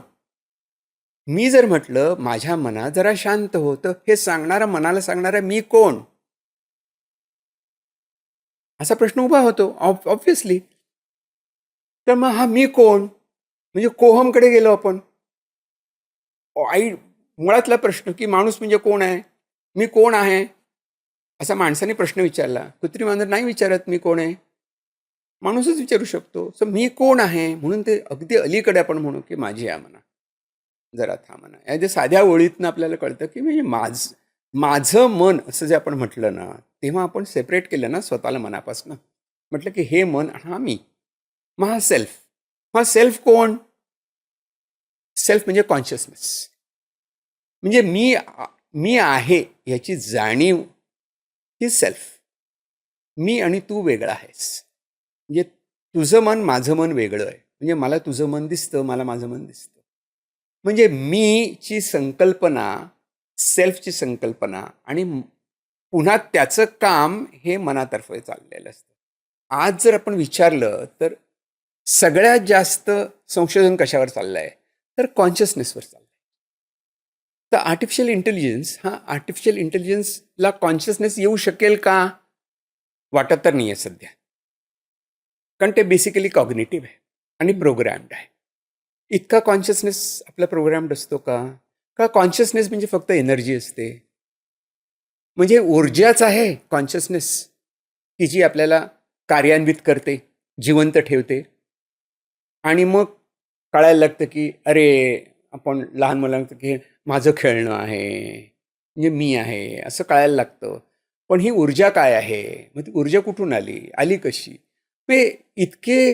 Speaker 1: मी जर म्हटलं, माझ्या मना जरा शांत हो, तर हे सांगणारा मनाला सांगणारा मी कोण? असा प्रश्न उभा होतो ऑब्व्हियसली. तर मग हा मी कोण? म्हणजे कोहमकडे गेलो आपण. मुळातला प्रश्न, की माणूस म्हणजे कोण आहे? मी कोण आहे? असा माणसाने प्रश्न विचारला. कृत्रिम मांजर नाही विचारत मी कोण आहे? माणूसच विचारू शकतो. सो मी कोण आहे? म्हणून ते अगदी अलीकडे आपण म्हणू, की माझी या मना जरा थांबना. या जे साध्या ओळीतनं आपल्याला कळतं, की म्हणजे माझं मन असं जे आपण म्हटलं ना, तेव्हा आपण सेपरेट केलं ना स्वतःला मनापासून. म्हटलं, की हे मन हा मी. मग हा सेल्फ. हा सेल्फ कोण? सेल्फ म्हणजे कॉन्शियसनेस. म्हणजे मी आहे याची जाणीव ही सेल्फ. मी आणि तू वेगळा आहेस. म्हणजे तुझं मन माझं मन वेगळं आहे. म्हणजे मला तुझं मन दिसतं, मला माझं मन दिसतं. म्हणजे मीची संकल्पना, सेल्फची संकल्पना आणि पुन्हा त्याचं काम हे मनातर्फे चाललेलं असतं. आज जर आपण विचारलं तर सगळ्यात जास्त संशोधन कशावर चाललं आहे? तर कॉन्शियसनेसवर चाललं आहे. तर आर्टिफिशियल इंटेलिजन्सला कॉन्शियसनेस येऊ शकेल का? वाटत तर नाही आहे सध्या. कारण ते बेसिकली कॉग्निटिव्ह आहे आणि प्रोग्रॅम्ड आहे. इतका कॉन्शियसनेस आपला प्रोग्रॅम्ड असतो का? का कॉन्शियसनेस म्हणजे फक्त एनर्जी असते? म्हणजे ऊर्जाच आहे कॉन्शियसनेस, की जी आपल्याला कार्यान्वित करते, जिवंत ठेवते. आणि मग कळायला लागतं, की अरे, आपण लहान मुलांना की माझं खेळणं आहे, म्हणजे मी आहे, असं कळायला लागतं. पण ही ऊर्जा काय आहे? मग ती ऊर्जा कुठून आली? आली कशी? म्हणजे इतके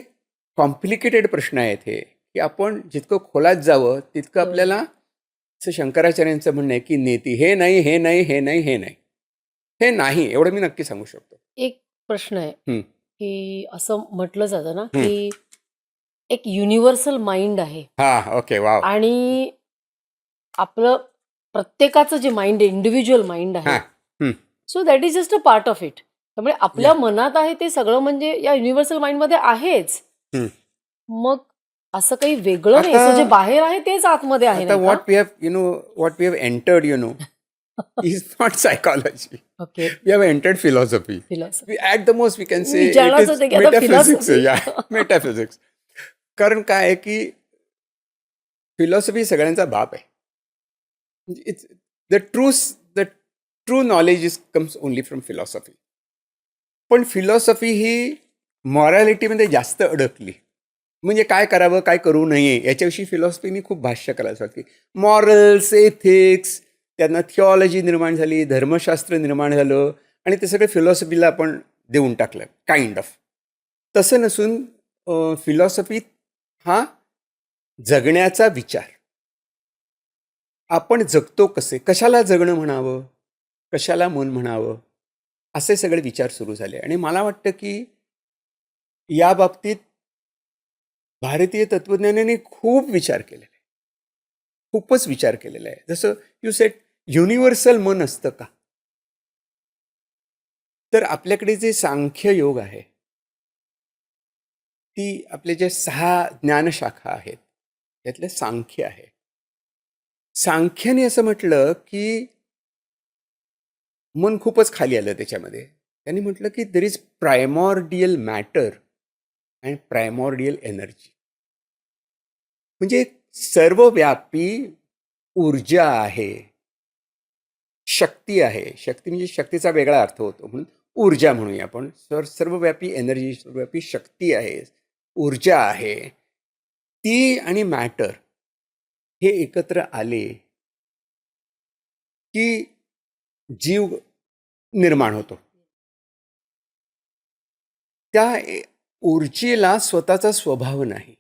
Speaker 1: कॉम्प्लिकेटेड प्रश्न आहेत हे, की आपण जितकं खोलात जावं, तितकं
Speaker 2: बरोबर.
Speaker 1: आपल्याला असं शंकराचार्यांचं म्हणणं आहे, की नेती हे नाही, हे नाही, हे नाही, हे नाही. हे नाही, एवढं मी नक्की सांगू शकतो.
Speaker 2: एक प्रश्न आहे,
Speaker 1: हं,
Speaker 2: की असं म्हटलं जातं ना,
Speaker 1: हं.
Speaker 2: की एक युनिव्हर्सल माइंड आहे
Speaker 1: हां, ओके, वॉव!
Speaker 2: आणि आपलं प्रत्येकाचं जे माइंड आहे, इंडिव्हिज्युअल माइंड आहे.
Speaker 1: हां, हं,
Speaker 2: so that is just a part of it. त्यामुळे
Speaker 1: या
Speaker 2: आपल्या मनात आहे ते सगळं म्हणजे या युनिव्हर्सल माइंडमध्ये आहेच.
Speaker 1: हम्म.
Speaker 2: मग असं काही वेगळं नाही,
Speaker 1: आता
Speaker 2: असं जे बाहेर आहे तेच आतमध्ये आहे,
Speaker 1: आता
Speaker 2: नाही का?
Speaker 1: what we have entered, is not psychology.
Speaker 2: Okay.
Speaker 1: We have entered philosophy.
Speaker 2: Philosophy.
Speaker 1: At the most, we can
Speaker 2: me
Speaker 1: say it
Speaker 2: विचारणारच
Speaker 1: is
Speaker 2: होते की आता
Speaker 1: metaphysics.
Speaker 2: फिलॉसॉफी.
Speaker 1: Yeah, metaphysics. कारण काय आहे की फिलॉसॉफी सगळ्यांचा बाप आहे. It's the true the true knowledge comes only from philosophy. पण फिलॉसॉफी ही मॉरॅलिटीमध्ये जास्त अडकली. म्हणजे काय करावं, काय करू नये याच्याविषयी फिलॉसॉफीनी खूप भाष्य करायला सुरुवात केली. मॉरल्स, एथिक्स, त्यांना थिओलॉजी निर्माण झाली, धर्मशास्त्र निर्माण झालं आणि ते सगळं फिलॉसॉफीला आपण देऊन टाकलं काइंड ऑफ. तसं नसून फिलॉसॉफी हा जगण्याचा विचार. आपण जगतो कसे, कशाला जगणं म्हणावं, कशाला मन म्हणावं, असे सगळे विचार सुरू झाले. आणि मला वाटतं की या बाबतीत भारतीय तत्वज्ञानाने खूप विचार केलेला आहे, खूपच विचार केलेला आहे. जसं यू सेड युनिव्हर्सल मन असतं का, तर आपल्याकडे जे सांख्य योग आहे, ती आपले जे 6 ज्ञानशाखा आहेत त्यातलं सांख्य आहे. सांख्याने असं म्हटलं की मन खूपच खाली आलं त्याच्यामध्ये. त्यांनी म्हटलं की there is primordial matter and primordial energy. म्हणजे सर्वव्यापी ऊर्जा आहे, शक्ती आहे. शक्ती म्हणजे शक्तीचा वेगळा अर्थ होतो, म्हणून ऊर्जा म्हणूया आपण. सर्वव्यापी एनर्जी, सर्वव्यापी शक्ती आहे, ऊर्जा आहे. ती आणि मॅटर हे एकत्र आले की जीव निर्माण होतो. त्या ऊर्जेला स्वतःचा स्वभाव नाही,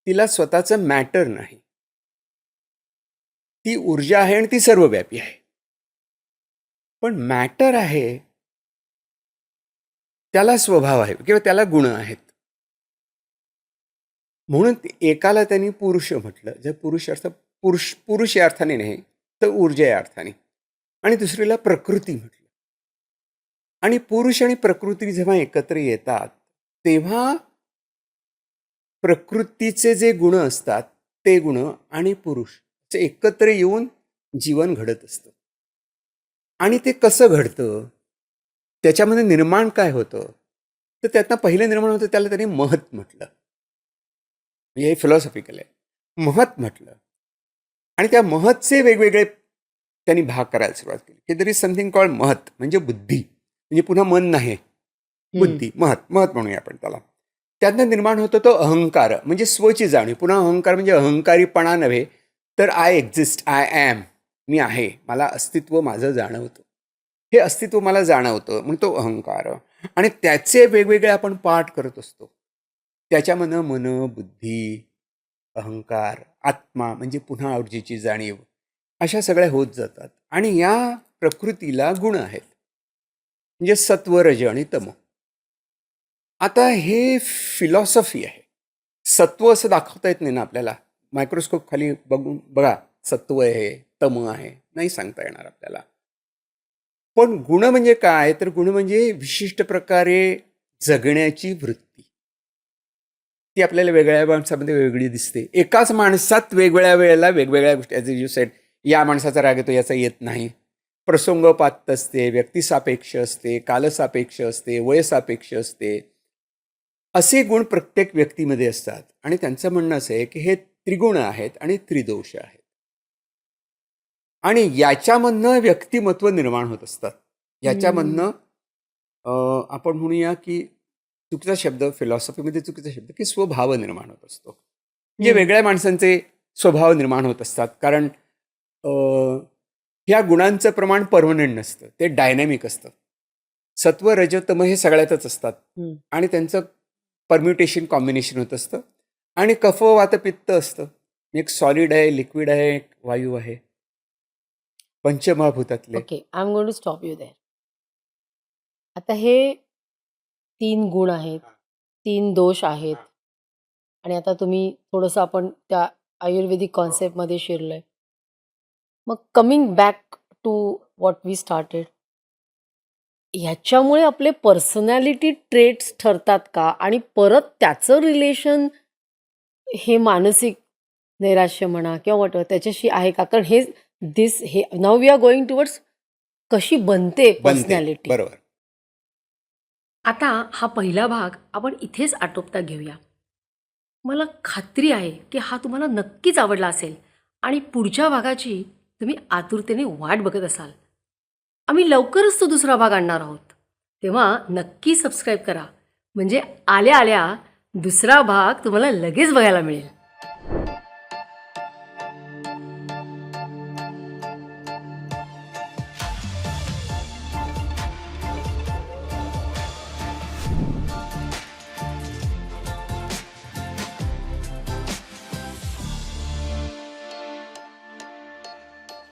Speaker 1: तिला स्वतःचं मॅटर नाही. ती ऊर्जा आहे आणि ती सर्वव्यापी आहे. पण मॅटर आहे त्याला स्वभाव आहे किंवा त्याला गुण आहेत. म्हणून एकाला त्यांनी पुरुष म्हटलं. जर पुरुष अर्थ पुरुष या अर्थाने नाही, तर ऊर्जा या अर्थाने. आणि दुसरीला प्रकृती म्हटलं. आणि पुरुष आणि प्रकृती जेव्हा एकत्र येतात तेव्हा प्रकृतीचे जे गुण असतात ते गुण आणि पुरुष एकत्र येऊन जीवन घडत असतं. आणि ते कसं घडतं, त्याच्यामध्ये निर्माण काय होतं, तर त्यातनं पहिलं निर्माण होतं त्याला त्यांनी महत म्हटलं. म्हणजे हे फिलॉसॉफिकल आहे. महत म्हटलं. आणि त्या महतचे वेगवेगळे त्यांनी भाग करायला सुरुवात केली की देर इज समथिंग कॉल्ड महत, म्हणजे बुद्धी. म्हणजे पुन्हा मन नाही, बुद्धी, महत म्हणूया आपण त्याला. त्यातनं निर्माण होतो तो अहंकार, म्हणजे स्वची जाणीव. पुन्हा अहंकार म्हणजे अहंकारीपणा नव्हे, तर आय एक्झिस्ट, आय ॲम, मी आहे, मला अस्तित्व माझं जाणवतं. हे अस्तित्व मला जाणवतं म्हणून तो अहंकार. आणि त्याचे वेगवेगळे आपण पाठ करत असतो. त्याच्यामधनं मन, बुद्धी, अहंकार, आत्मा म्हणजे पुन्हा ऊर्जेची जाणीव, अशा सगळ्या होत जातात. आणि या प्रकृतीला गुण आहेत, म्हणजे सत्व, रज आणि तम. आता हे फिलॉसॉफी आहे. सत्व असं दाखवता येत नाही ना आपल्याला. मायक्रोस्कोप खाली बघून बघा, सत्व आहे, तम आहे, नाही सांगता येणार आपल्याला. पण गुण म्हणजे काय, तर गुण म्हणजे विशिष्ट प्रकारे जगण्याची वृत्ती. ती आपल्याला वेगळ्या माणसामध्ये वेगळी दिसते. एकाच माणसात वेगवेगळ्या वेळेला वेगवेगळ्या गोष्टी, ॲज यू सेड, या माणसाचा राग येतो याचा येत नाही. प्रसंगोपात असते, व्यक्तिसापेक्ष असते, कालसापेक्ष असते, वयसापेक्ष असते. असे गुण प्रत्येक व्यक्तीमध्ये असतात. आणि त्यांचं म्हणणं असं आहे की हे त्रिगुण आहेत आणि त्रिदोष आहेत. आणि याच्यामधनं व्यक्तिमत्व निर्माण होत असतात. याच्यामधनं आपण म्हणूया की चुकीचा शब्द, फिलॉसॉफीमध्ये चुकीचा शब्द, की स्वभाव निर्माण होत असतो. म्हणजे वेगळ्या माणसांचे स्वभाव निर्माण होत असतात. कारण ह्या गुणांचं प्रमाण परमनंट नसतं, ते डायनॅमिक असतं. सत्व, रज, तम हे सगळ्यातच असतात आणि त्यांचं परम्युटेशन, कॉम्बिनेशन होत असतं. आणि कफ, वात, पित्त असतं. एक सॉलिड आहे, लिक्विड आहे, एक वायू आहे, पंचमहाभूतातले.
Speaker 2: Okay, I am going to stop you there. आता हे 3 गुण आहेत, 3 दोष आहेत. आणि आता तुम्ही थोडंसं आपण त्या आयुर्वेदिक कॉन्सेप्टमध्ये शिरलोय. मग coming back to what we started, ह्याच्यामुळे आपले पर्सनॅलिटी ट्रेट्स ठरतात का? आणि परत त्याचं रिलेशन हे मानसिक नैराश्य म्हणा किंवा व्हॉटएव्हर त्याच्याशी आहे का? कारण हे now we are going towards कशी बनते
Speaker 1: बनते.
Speaker 2: पर्सनॅलिटी.
Speaker 1: बरोबर.
Speaker 2: आता हा पहिला भाग आपण इथेच आटोपता घेऊया. मला खात्री आहे की हा तुम्हाला नक्कीच आवडला असेल आणि पुढच्या भागाची तुम्ही आतुरतेने वाट बघत असाल. आम्ही लवकरच तो दुसरा भाग आणणार आहोत. तेव्हा नक्की सबस्क्राईब करा, म्हणजे आल्या आल्या दुसरा भाग तुम्हाला लगेच बघायला मिळेल.